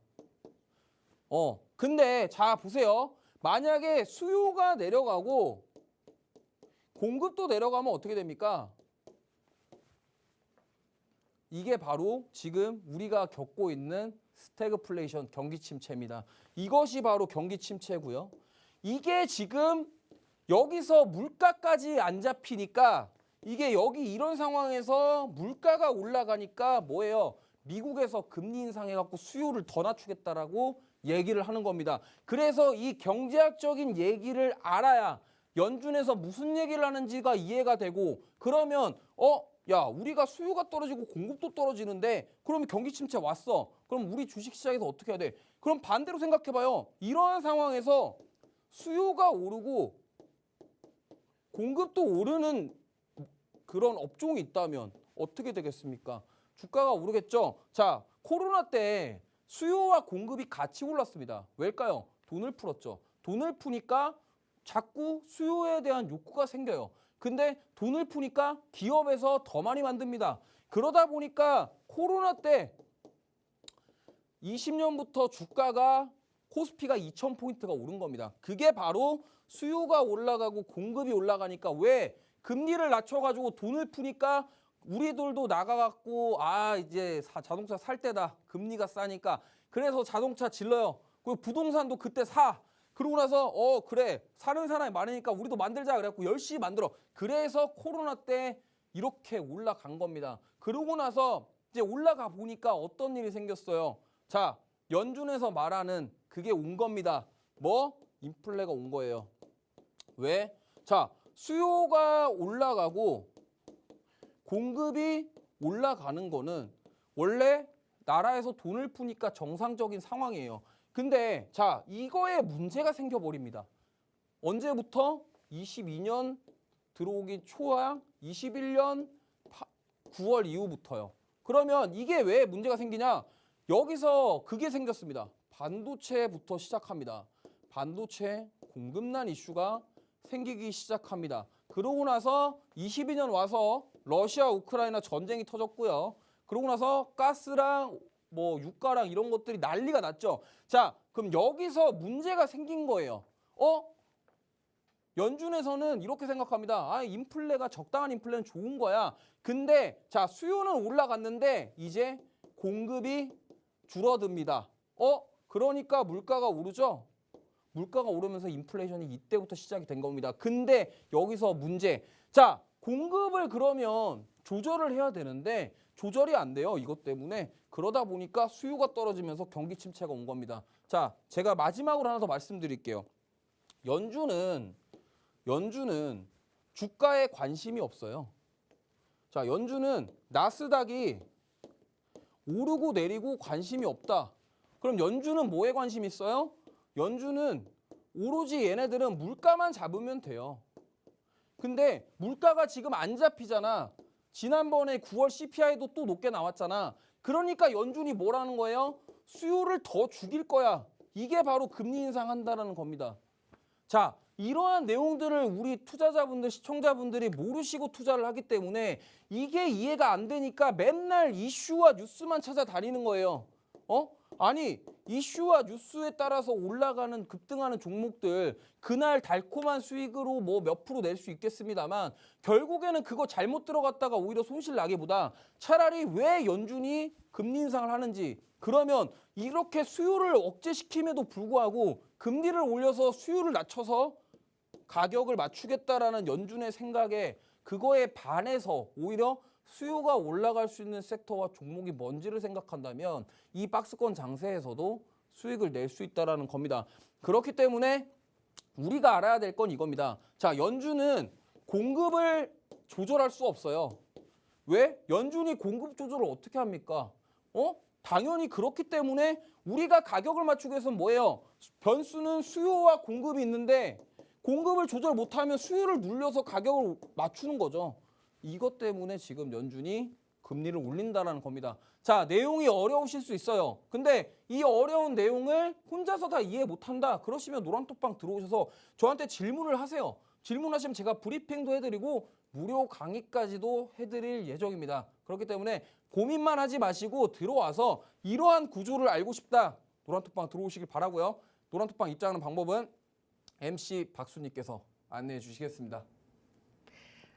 근데 자, 보세요. 만약에 수요가 내려가고 공급도 내려가면 어떻게 됩니까? 이게 바로 지금 우리가 겪고 있는 스태그플레이션 경기 침체입니다. 이것이 바로 경기 침체고요. 이게 지금 여기서 물가까지 안 잡히니까 이게 여기 이런 상황에서 물가가 올라가니까 뭐예요? 미국에서 금리 인상해갖고 수요를 더 낮추겠다라고 얘기를 하는 겁니다. 그래서 이 경제학적인 얘기를 알아야 연준에서 무슨 얘기를 하는지가 이해가 되고 그러면 우리가 수요가 떨어지고 공급도 떨어지는데 그러면 경기 침체 왔어. 그럼 우리 주식시장에서 어떻게 해야 돼? 그럼 반대로 생각해봐요. 이러한 상황에서 수요가 오르고 공급도 오르는 그런 업종이 있다면 어떻게 되겠습니까? 주가가 오르겠죠. 자, 코로나 때 수요와 공급이 같이 올랐습니다. 왜일까요? 돈을 풀었죠. 돈을 푸니까 자꾸 수요에 대한 욕구가 생겨요. 근데 돈을 푸니까 기업에서 더 많이 만듭니다. 그러다 보니까 코로나 때 20년부터 주가가 코스피가 2,000포인트가 오른 겁니다. 그게 바로 수요가 올라가고 공급이 올라가니까 왜 금리를 낮춰가지고 돈을 푸니까 우리들도 나가갖고 이제 자동차 살 때다. 금리가 싸니까. 그래서 자동차 질러요. 그리고 부동산도 그때 사. 그러고 나서 그래 사는 사람이 많으니까 우리도 만들자 그래갖고 열심히 만들어. 그래서 코로나 때 이렇게 올라간 겁니다. 그러고 나서 이제 올라가 보니까 어떤 일이 생겼어요. 자, 연준에서 말하는 그게 온 겁니다. 뭐? 인플레가 온 거예요. 왜? 자, 수요가 올라가고 공급이 올라가는 거는 원래 나라에서 돈을 푸니까 정상적인 상황이에요. 근데 자, 이거에 문제가 생겨버립니다. 언제부터? 22년 들어오기 초랑 21년 9월 이후부터요. 그러면 이게 왜 문제가 생기냐? 여기서 그게 생겼습니다. 반도체부터 시작합니다. 반도체 공급난 이슈가 생기기 시작합니다. 그러고 나서 22년 와서 러시아 우크라이나 전쟁이 터졌고요. 그러고 나서 가스랑 뭐 유가랑 이런 것들이 난리가 났죠. 자, 그럼 여기서 문제가 생긴 거예요. 연준에서는 이렇게 생각합니다. 인플레가 적당한 인플레는 좋은 거야. 근데 자, 수요는 올라갔는데 이제 공급이 줄어듭니다. 그러니까 물가가 오르죠. 물가가 오르면서 인플레이션이 이때부터 시작이 된 겁니다. 근데 여기서 문제. 자, 공급을 그러면 조절을 해야 되는데 조절이 안 돼요. 이것 때문에. 그러다 보니까 수요가 떨어지면서 경기 침체가 온 겁니다. 자, 제가 마지막으로 하나 더 말씀드릴게요. 연준은 주가에 관심이 없어요. 자, 연준은 나스닥이 오르고 내리고 관심이 없다. 그럼 연준은 뭐에 관심이 있어요? 연준은 오로지 얘네들은 물가만 잡으면 돼요. 근데 물가가 지금 안 잡히잖아. 지난번에 9월 CPI도 또 높게 나왔잖아. 그러니까 연준이 뭐라는 거예요? 수요를 더 죽일 거야. 이게 바로 금리 인상한다라는 겁니다. 자, 이러한 내용들을 우리 투자자분들, 시청자분들이 모르시고 투자를 하기 때문에 이게 이해가 안 되니까 맨날 이슈와 뉴스만 찾아다니는 거예요. 아니, 이슈와 뉴스에 따라서 올라가는 급등하는 종목들 그날 달콤한 수익으로 뭐 몇 프로 낼 수 있겠습니다만 결국에는 그거 잘못 들어갔다가 오히려 손실 나기보다 차라리 왜 연준이 금리 인상을 하는지, 그러면 이렇게 수요를 억제시킴에도 불구하고 금리를 올려서 수요를 낮춰서 가격을 맞추겠다라는 연준의 생각에 그거에 반해서 오히려 수요가 올라갈 수 있는 섹터와 종목이 뭔지를 생각한다면 이 박스권 장세에서도 수익을 낼 수 있다는 겁니다. 그렇기 때문에 우리가 알아야 될 건 이겁니다. 자, 연준은 공급을 조절할 수 없어요. 왜? 연준이 공급 조절을 어떻게 합니까? 당연히 그렇기 때문에 우리가 가격을 맞추기 위해서는 뭐예요? 변수는 수요와 공급이 있는데 공급을 조절 못하면 수요를 눌려서 가격을 맞추는 거죠. 이것 때문에 지금 연준이 금리를 올린다는 겁니다. 자, 내용이 어려우실 수 있어요. 근데 이 어려운 내용을 혼자서 다 이해 못한다. 그러시면 노란톡방 들어오셔서 저한테 질문을 하세요. 질문하시면 제가 브리핑도 해드리고 무료 강의까지도 해드릴 예정입니다. 그렇기 때문에 고민만 하지 마시고 들어와서 이러한 구조를 알고 싶다. 노란톡방 들어오시길 바라고요. 노란톡방 입장하는 방법은 MC 박수님께서 안내해 주시겠습니다.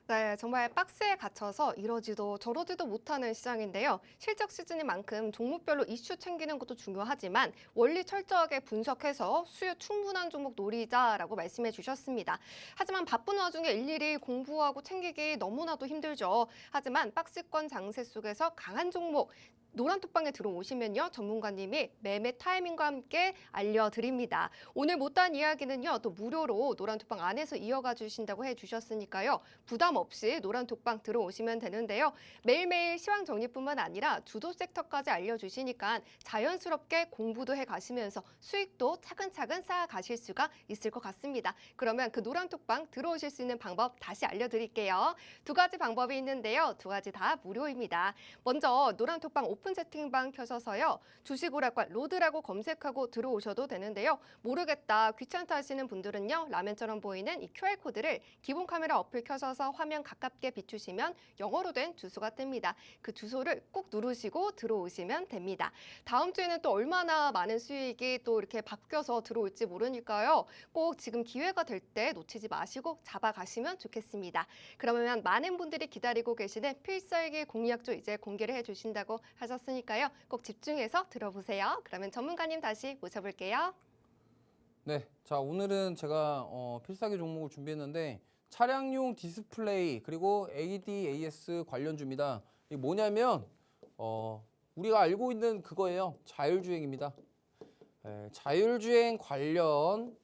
네, 정말 박스에 갇혀서 이러지도 저러지도 못하는 시장인데요. 실적 시즌인 만큼 종목별로 이슈 챙기는 것도 중요하지만 원리 철저하게 분석해서 수요 충분한 종목 노리자라고 말씀해 주셨습니다. 하지만 바쁜 와중에 일일이 공부하고 챙기기 너무나도 힘들죠. 하지만 박스권 장세 속에서 강한 종목 노란톡방에 들어오시면요, 전문가님이 매매 타이밍과 함께 알려드립니다. 오늘 못다한 이야기는요, 또 무료로 노란톡방 안에서 이어가 주신다고 해주셨으니까요, 부담 없이 노란톡방 들어오시면 되는데요. 매일매일 시황 정리뿐만 아니라 주도 섹터까지 알려주시니까 자연스럽게 공부도 해가시면서 수익도 차근차근 쌓아가실 수가 있을 것 같습니다. 그러면 그 노란톡방 들어오실 수 있는 방법 다시 알려드릴게요. 두 가지 방법이 있는데요, 두 가지 다 무료입니다. 먼저 노란톡방 오픈 채팅방 켜셔서요. 주식오락관 로드라고 검색하고 들어오셔도 되는데요. 모르겠다, 귀찮다 하시는 분들은요. 라면처럼 보이는 이 QR코드를 기본 카메라 어플 켜셔서 화면 가깝게 비추시면 영어로 된 주소가 뜹니다. 그 주소를 꼭 누르시고 들어오시면 됩니다. 다음 주에는 또 얼마나 많은 수익이 또 이렇게 바뀌어서 들어올지 모르니까요. 꼭 지금 기회가 될 때 놓치지 마시고 잡아가시면 좋겠습니다. 그러면 많은 분들이 기다리고 계시는 필살기 공략조 이제 공개를 해주신다고 하셨으니까요. 꼭 집중해서 들어보세요. 그러면 전문가님 다시 모셔볼게요. 네, 자 오늘은 제가 필살기 종목을 준비했는데 차량용 디스플레이 그리고 ADAS 관련주입니다. 이게 뭐냐면 우리가 알고 있는 그거예요. 자율주행입니다. 자율주행 관련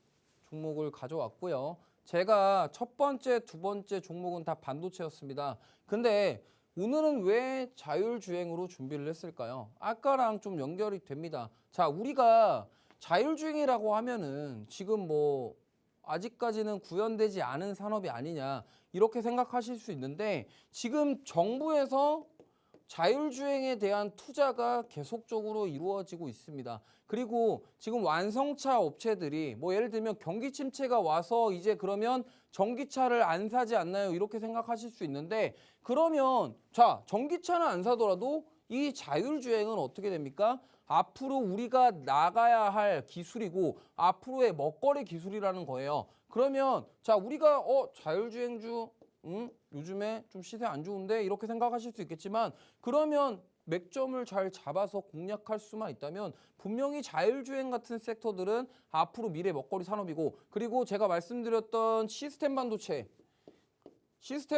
종목을 가져왔고요. 제가 첫 번째, 두 번째 종목은 다 반도체였습니다. 근데 오늘은 왜 자율주행으로 준비를 했을까요? 아까랑 좀 연결이 됩니다. 자, 우리가 자율주행이라고 하면은 지금 뭐 아직까지는 구현되지 않은 산업이 아니냐 이렇게 생각하실 수 있는데 지금 정부에서 자율주행에 대한 투자가 계속적으로 이루어지고 있습니다. 그리고 지금 완성차 업체들이 뭐 예를 들면 경기 침체가 와서 이제 그러면 전기차를 안 사지 않나요? 이렇게 생각하실 수 있는데 그러면 자, 전기차는 안 사더라도 이 자율주행은 어떻게 됩니까? 앞으로 우리가 나가야 할 기술이고 앞으로의 먹거리 기술이라는 거예요. 그러면 자, 우리가 자율주행주 요즘에 좀 시세 안 좋은데 이렇게 생각하실 수 있겠지만 그러면 맥점을 잘 잡아서 공략할 수만 있다면 분명히 자율주행 같은 섹터들은 앞으로 미래 먹거리 산업이고 그리고 제가 말씀드렸던 시스템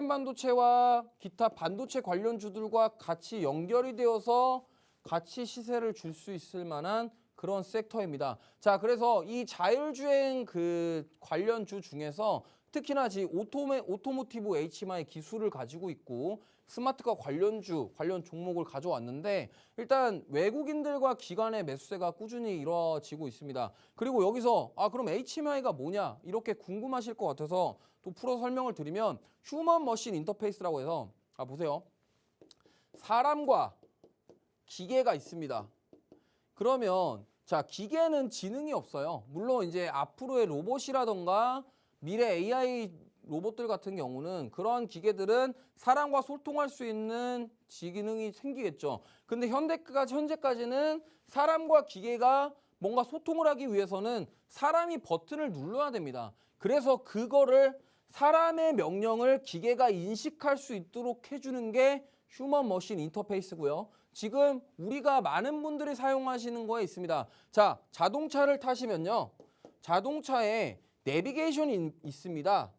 반도체와 기타 반도체 관련주들과 같이 연결이 되어서 같이 시세를 줄 수 있을 만한 그런 섹터입니다. 자, 그래서 이 자율주행 그 관련주 중에서 특히나 오토모티브 HMI 기술을 가지고 있고 스마트카 관련 종목을 가져왔는데 일단 외국인들과 기관의 매수세가 꾸준히 이루어지고 있습니다. 그리고 여기서 그럼 HMI가 뭐냐 이렇게 궁금하실 것 같아서 또 풀어 설명을 드리면 휴먼 머신 인터페이스라고 해서 보세요. 사람과 기계가 있습니다. 그러면 자, 기계는 지능이 없어요. 물론 이제 앞으로의 로봇이라던가 미래 AI 로봇들 같은 경우는 그런 기계들은 사람과 소통할 수 있는 지능이 생기겠죠. 근데 현재까지는 사람과 기계가 뭔가 소통을 하기 위해서는 사람이 버튼을 눌러야 됩니다. 그래서 그거를 사람의 명령을 기계가 인식할 수 있도록 해주는 게 휴먼 머신 인터페이스고요. 지금 우리가 많은 분들이 사용하시는 거에 있습니다. 자, 자동차를 타시면요. 자동차에 내비게이션이 있습니다.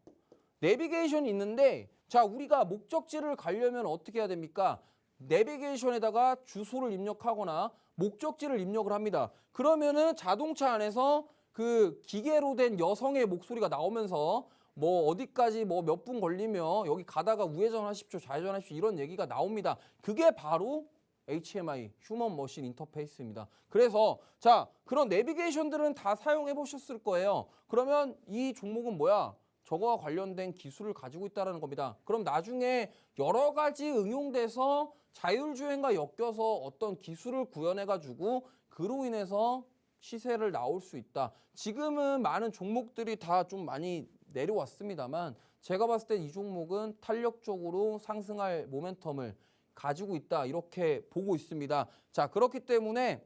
내비게이션이 있는데 자, 우리가 목적지를 가려면 어떻게 해야 됩니까? 내비게이션에다가 주소를 입력하거나 목적지를 입력을 합니다. 그러면은 자동차 안에서 그 기계로 된 여성의 목소리가 나오면서 뭐 어디까지 뭐 몇 분 걸리며 여기 가다가 우회전하십시오, 좌회전하십시오 이런 얘기가 나옵니다. 그게 바로 HMI, 휴먼 머신 인터페이스입니다. 그래서 자, 그런 내비게이션들은 다 사용해 보셨을 거예요. 그러면 이 종목은 뭐야? 저거와 관련된 기술을 가지고 있다는 겁니다. 그럼 나중에 여러 가지 응용돼서 자율주행과 엮여서 어떤 기술을 구현해가지고 그로 인해서 시세를 나올 수 있다. 지금은 많은 종목들이 다 좀 많이 내려왔습니다만 제가 봤을 땐 이 종목은 탄력적으로 상승할 모멘텀을 가지고 있다. 이렇게 보고 있습니다. 자, 그렇기 때문에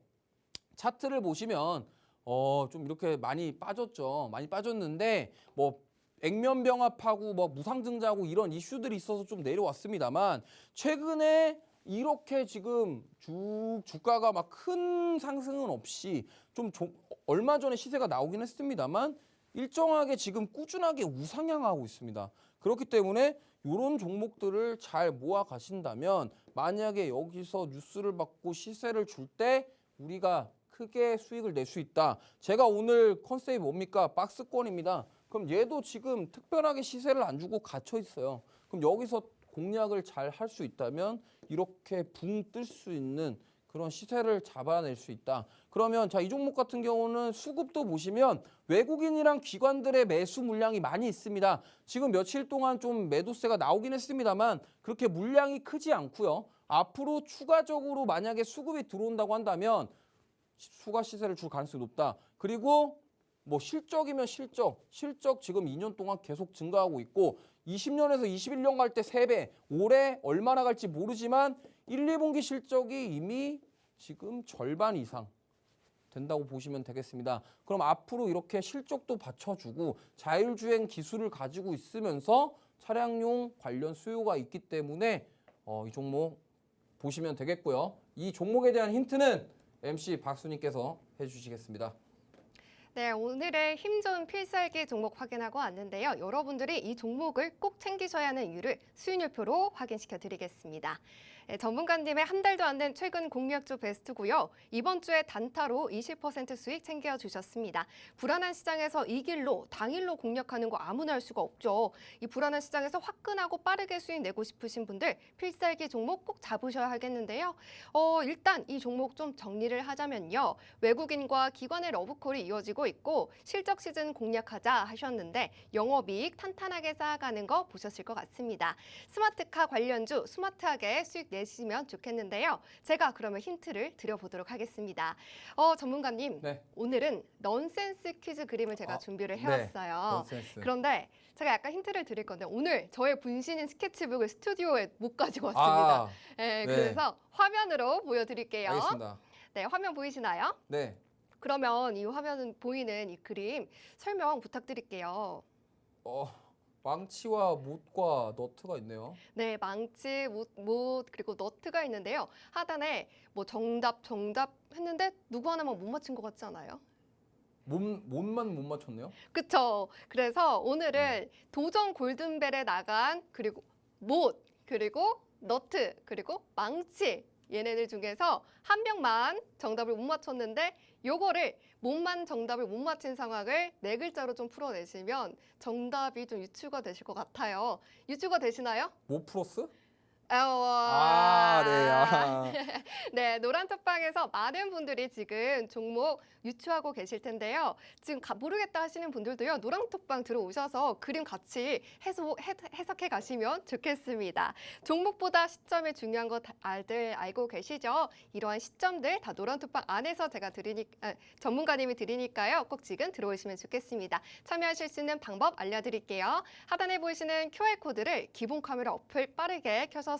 차트를 보시면 좀 이렇게 많이 빠졌죠. 많이 빠졌는데 뭐 액면병합하고 뭐 무상증자하고 이런 이슈들이 있어서 좀 내려왔습니다만 최근에 이렇게 지금 주가가 막 큰 상승은 없이 좀 얼마 전에 시세가 나오긴 했습니다만 일정하게 지금 꾸준하게 우상향하고 있습니다. 그렇기 때문에 이런 종목들을 잘 모아 가신다면 만약에 여기서 뉴스를 받고 시세를 줄 때 우리가 크게 수익을 낼 수 있다. 제가 오늘 컨셉이 뭡니까? 박스권입니다. 그럼 얘도 지금 특별하게 시세를 안 주고 갇혀 있어요. 그럼 여기서 공략을 잘 할 수 있다면 이렇게 붕 뜰 수 있는 그런 시세를 잡아낼 수 있다. 그러면 자, 이 종목 같은 경우는 수급도 보시면 외국인이랑 기관들의 매수 물량이 많이 있습니다. 지금 며칠 동안 좀 매도세가 나오긴 했습니다만 그렇게 물량이 크지 않고요. 앞으로 추가적으로 만약에 수급이 들어온다고 한다면 추가 시세를 줄 가능성이 높다. 그리고 뭐 실적이면 실적 지금 2년 동안 계속 증가하고 있고 20년에서 21년 갈 때 3배, 올해 얼마나 갈지 모르지만 1, 2분기 실적이 이미 지금 절반 이상 된다고 보시면 되겠습니다. 그럼 앞으로 이렇게 실적도 받쳐주고 자율주행 기술을 가지고 있으면서 차량용 관련 수요가 있기 때문에 이 종목 보시면 되겠고요. 이 종목에 대한 힌트는 MC 박수님께서 해주시겠습니다. 네, 오늘의 힘 좋은 필살기 종목 확인하고 왔는데요. 여러분들이 이 종목을 꼭 챙기셔야 하는 이유를 수익률표로 확인시켜 드리겠습니다. 네, 전문가님의 한 달도 안 된 최근 공략주 베스트고요. 이번 주에 단타로 20% 수익 챙겨주셨습니다. 불안한 시장에서 이 길로 당일로 공략하는 거 아무나 할 수가 없죠. 이 불안한 시장에서 화끈하고 빠르게 수익 내고 싶으신 분들 필살기 종목 꼭 잡으셔야 하겠는데요. 일단 이 종목 좀 정리를 하자면요. 외국인과 기관의 러브콜이 이어지고 있고 실적 시즌 공략하자 하셨는데 영업이익 탄탄하게 쌓아가는 거 보셨을 것 같습니다. 스마트카 관련주 스마트하게 수익 내시면 좋겠는데요. 제가 그러면 힌트를 드려보도록 하겠습니다. 전문가님, 네. 오늘은 넌센스 퀴즈 그림을 제가 준비를 해왔어요. 넌센스. 그런데 제가 약간 힌트를 드릴 건데 오늘 저의 분신인 스케치북을 스튜디오에 못 가지고 왔습니다. 네, 네. 그래서 화면으로 보여드릴게요. 알겠습니다. 네, 화면 보이시나요? 네. 그러면 이 화면 보이는 이 그림 설명 부탁드릴게요. 망치와 못과 너트가 있네요. 네, 망치, 못 그리고 너트가 있는데요. 하단에 뭐 정답 했는데 누구 하나만 못 맞힌 것 같지 않아요? 못만 못 맞췄네요. 그쵸? 그래서 오늘은 도전 골든벨에 나간 그리고 못 그리고 너트 그리고 망치 얘네들 중에서 한 명만 정답을 못 맞췄는데 요거를 못만 정답을 못 맞힌 상황을 네 글자로 좀 풀어내시면 정답이 좀 유추가 되실 것 같아요. 유추가 되시나요? 못 풀었어? 네. 네, 노란톡방에서 많은 분들이 지금 종목 유추하고 계실 텐데요. 지금 모르겠다 하시는 분들도요. 노란톡방 들어오셔서 그림 같이 해석해 가시면 좋겠습니다. 종목보다 시점이 중요한 거 다들 알고 계시죠? 이러한 시점들 다 노란톡방 안에서 제가 전문가님이 드리니까요. 꼭 지금 들어오시면 좋겠습니다. 참여하실 수 있는 방법 알려드릴게요. 하단에 보이시는 QR코드를 기본 카메라 어플 빠르게 켜서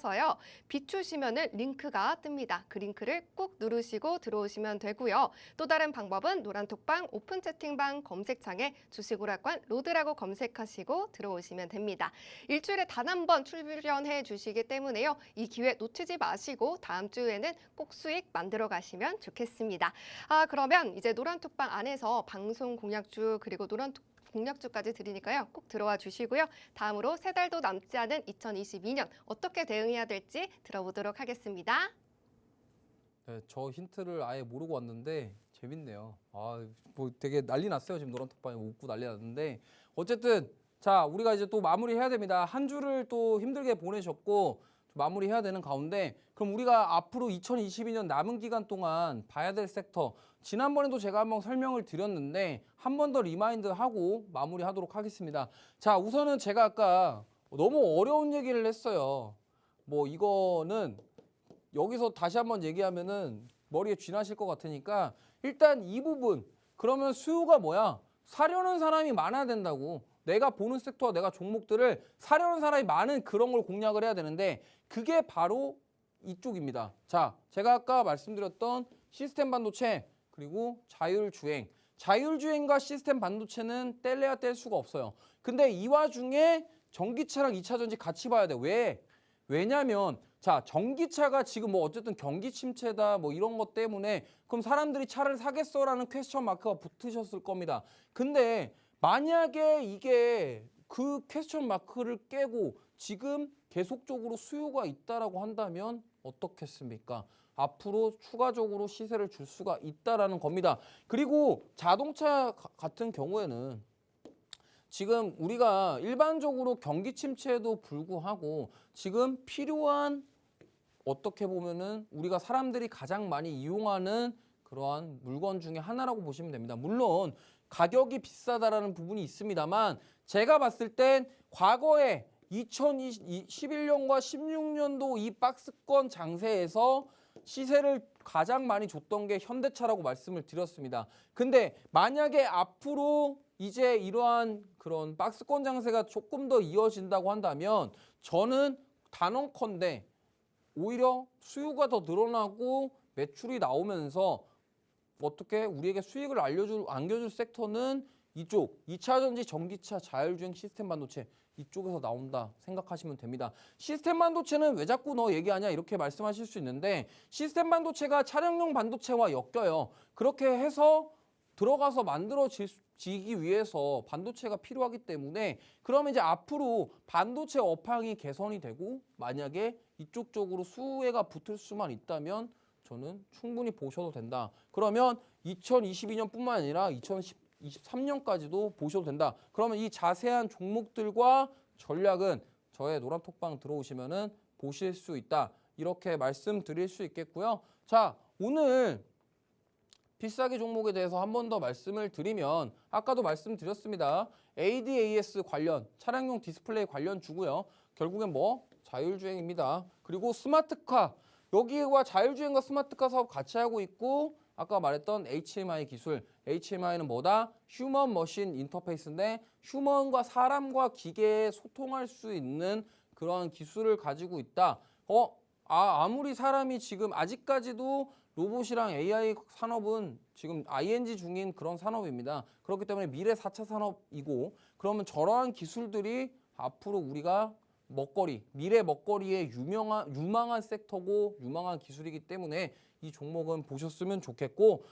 비추시면은 링크가 뜹니다. 그 링크를 꼭 누르시고 들어오시면 되고요. 또 다른 방법은 노란톡방 오픈 채팅방 검색창에 주식오락관 로드라고 검색하시고 들어오시면 됩니다. 일주일에 단 한 번 출연해 주시기 때문에요. 이 기회 놓치지 마시고 다음 주에는 꼭 수익 만들어 가시면 좋겠습니다. 그러면 이제 노란톡방 안에서 방송 공략주 그리고 공략주까지 드리니까요. 꼭 들어와 주시고요. 다음으로 3달도 남지 않은 2022년 어떻게 대응해야 될지 들어보도록 하겠습니다. 네, 저 힌트를 아예 모르고 왔는데 재밌네요. 뭐 되게 난리 났어요. 지금 노란톡방에 웃고 난리 났는데 어쨌든 자, 우리가 이제 또 마무리해야 됩니다. 한 주를 또 힘들게 보내셨고 마무리해야 되는 가운데 그럼 우리가 앞으로 2022년 남은 기간 동안 봐야 될 섹터 지난번에도 제가 한번 설명을 드렸는데 한 번 더 리마인드하고 마무리하도록 하겠습니다. 자, 우선은 제가 아까 너무 어려운 얘기를 했어요. 뭐 이거는 여기서 다시 한번 얘기하면은 머리에 쥐나실 것 같으니까 일단 이 부분 그러면 수요가 뭐야? 사려는 사람이 많아야 된다고. 내가 보는 섹터와 내가 종목들을 사려는 사람이 많은 그런 걸 공략을 해야 되는데 그게 바로 이쪽입니다. 자, 제가 아까 말씀드렸던 시스템 반도체 그리고 자율주행. 자율주행과 시스템 반도체는 뗄래야 뗄 수가 없어요. 근데 이 와중에 전기차랑 2차 전지 같이 봐야 돼. 왜? 왜냐면 자, 전기차가 지금 뭐 어쨌든 경기 침체다 뭐 이런 것 때문에 그럼 사람들이 차를 사겠어라는 퀘스천 마크가 붙으셨을 겁니다. 근데 만약에 이게 그 퀘스천 마크를 깨고 지금 계속적으로 수요가 있다라고 한다면 어떻겠습니까? 앞으로 추가적으로 시세를 줄 수가 있다라는 겁니다. 그리고 자동차 같은 경우에는 지금 우리가 일반적으로 경기 침체에도 불구하고 지금 필요한 어떻게 보면은 우리가 사람들이 가장 많이 이용하는 그러한 물건 중에 하나라고 보시면 됩니다. 물론 가격이 비싸다라는 부분이 있습니다만 제가 봤을 땐 과거에 2011년과 16년도 이 박스권 장세에서 시세를 가장 많이 줬던 게 현대차라고 말씀을 드렸습니다. 근데 만약에 앞으로 이제 이러한 그런 박스권 장세가 조금 더 이어진다고 한다면 저는 단언컨대 오히려 수요가 더 늘어나고 매출이 나오면서 어떻게 우리에게 수익을 안겨줄 섹터는 이쪽 2차 전지, 전기차, 자율주행 시스템 반도체 이쪽에서 나온다 생각하시면 됩니다. 시스템 반도체는 왜 자꾸 너 얘기하냐 이렇게 말씀하실 수 있는데 시스템 반도체가 차량용 반도체와 엮여요. 그렇게 해서 들어가서 만들어지기 위해서 반도체가 필요하기 때문에 그러면 이제 앞으로 반도체 업황이 개선이 되고 만약에 이쪽 쪽으로 수혜가 붙을 수만 있다면 저는 충분히 보셔도 된다. 그러면 2022년뿐만 아니라 2023년까지도 보셔도 된다. 그러면 이 자세한 종목들과 전략은 저의 노란톡방 들어오시면은 보실 수 있다. 이렇게 말씀드릴 수 있겠고요. 자, 오늘 필살기 종목에 대해서 한 번 더 말씀을 드리면 아까도 말씀드렸습니다. ADAS 관련 차량용 디스플레이 관련 주고요. 결국엔 뭐 자율주행입니다. 그리고 스마트카 여기와 자율주행과 스마트카 사업 같이 하고 있고 아까 말했던 HMI 기술 HMI는 뭐다? 휴먼 머신 인터페이스인데 휴먼과 사람과 기계에 소통할 수 있는 그런 기술을 가지고 있다. 아무리 사람이 지금 아직까지도 로봇이랑 AI 산업은 지금 ING 중인 그런 산업입니다. 그렇기 때문에 미래 4차 산업이고 그러면 저러한 기술들이 앞으로 우리가 미래 먹거리의 유망한 섹터고 유망한 기술이기 때문에 이 종목은 보셨으면 좋겠고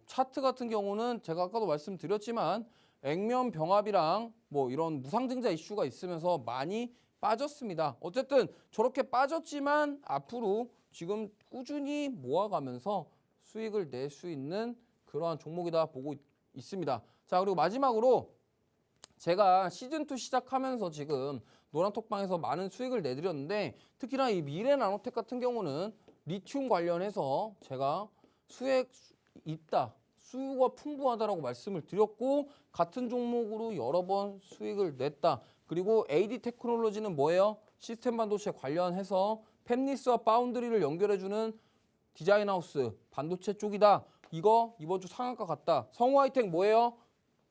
차트 같은 경우는 제가 아까도 말씀드렸지만 액면 병합이랑 뭐 이런 무상증자 이슈가 있으면서 많이 빠졌습니다. 어쨌든 저렇게 빠졌지만 앞으로 지금 꾸준히 모아가면서 수익을 낼 수 있는 그러한 종목이다 보고 있습니다. 자, 그리고 마지막으로 제가 시즌2 시작하면서 지금 노란톡방에서 많은 수익을 내드렸는데 특히나 이 미래나노텍 같은 경우는 리튬 관련해서 제가 수익 있다, 수요가 풍부하다라고 말씀을 드렸고 같은 종목으로 여러 번 수익을 냈다. 그리고 AD 테크놀로지는 뭐예요? 시스템 반도체 관련해서 팹리스와 파운드리를 연결해주는 디자인하우스 반도체 쪽이다. 이거 이번 주 상한가 갔다. 성우하이텍 뭐예요?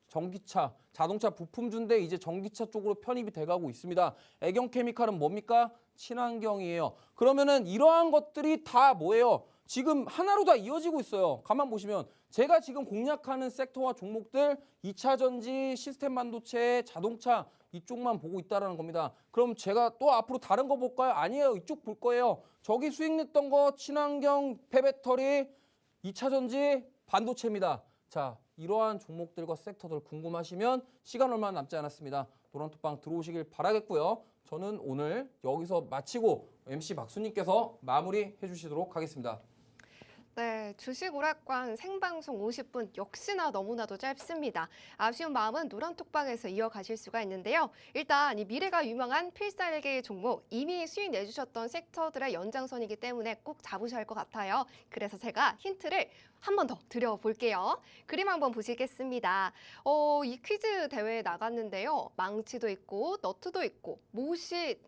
전기차, 자동차 부품 준대 이제 전기차 쪽으로 편입이 돼가고 있습니다. 애경케미칼은 뭡니까? 친환경이에요. 그러면은 이러한 것들이 다 뭐예요? 지금 하나로 다 이어지고 있어요. 가만 보시면 제가 지금 공략하는 섹터와 종목들 2차 전지, 시스템 반도체, 자동차 이쪽만 보고 있다라는 겁니다. 그럼 제가 또 앞으로 다른 거 볼까요? 아니에요. 이쪽 볼 거예요. 저기 수익 냈던 거 친환경, 폐배터리, 2차 전지, 반도체입니다. 자, 이러한 종목들과 섹터들 궁금하시면 시간 얼마 남지 않았습니다. 노란톡방 들어오시길 바라겠고요. 저는 오늘 여기서 마치고 MC 박수님께서 마무리해 주시도록 하겠습니다. 네, 주식 오락관 생방송 50분 역시나 너무나도 짧습니다. 아쉬운 마음은 노란톡방에서 이어가실 수가 있는데요. 일단 이 미래가 유망한 필살기 종목 이미 수익 내주셨던 섹터들의 연장선이기 때문에 꼭 잡으셔야 할 것 같아요. 그래서 제가 힌트를 한 번 더 드려볼게요. 그림 한번 보시겠습니다. 이 퀴즈 대회에 나갔는데요. 망치도 있고 너트도 있고 못이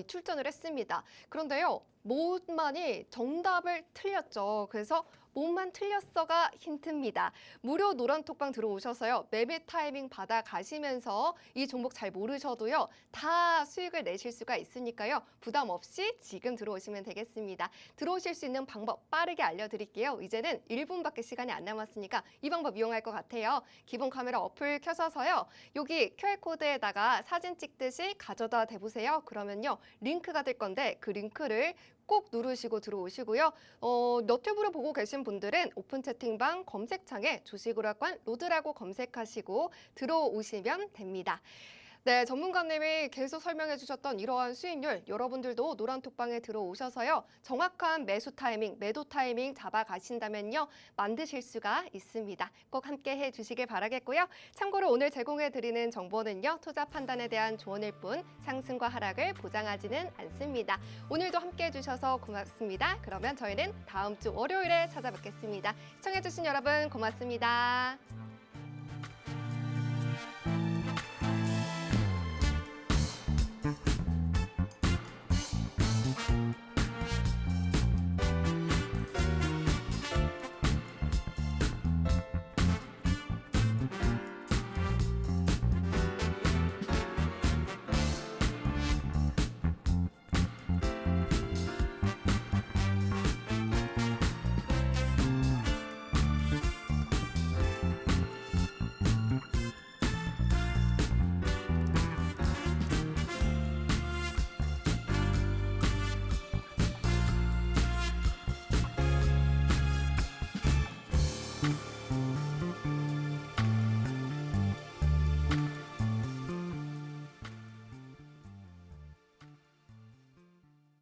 출전을 했습니다. 그런데요. 못만이 정답을 틀렸죠. 그래서 못만 틀렸어가 힌트입니다. 무료 노란톡방 들어오셔서요. 매매 타이밍 받아가시면서 이 종목 잘 모르셔도요. 다 수익을 내실 수가 있으니까요. 부담 없이 지금 들어오시면 되겠습니다. 들어오실 수 있는 방법 빠르게 알려드릴게요. 이제는 1분밖에 시간이 안 남았으니까 이 방법 이용할 것 같아요. 기본 카메라 어플 켜셔서요. 여기 QR코드에다가 사진 찍듯이 가져다 대보세요. 그러면요. 링크가 될 건데 그 링크를 꼭 누르시고 들어오시고요. 너튜브로 보고 계신 분들은 오픈 채팅방 검색창에 주식오락관 로드라고 검색하시고 들어오시면 됩니다. 네, 전문가님이 계속 설명해 주셨던 이러한 수익률, 여러분들도 노란톡방에 들어오셔서요. 정확한 매수 타이밍, 매도 타이밍 잡아가신다면요. 만드실 수가 있습니다. 꼭 함께 해 주시길 바라겠고요. 참고로 오늘 제공해 드리는 정보는요. 투자 판단에 대한 조언일 뿐 상승과 하락을 보장하지는 않습니다. 오늘도 함께 해 주셔서 고맙습니다. 그러면 저희는 다음 주 월요일에 찾아뵙겠습니다. 시청해 주신 여러분 고맙습니다.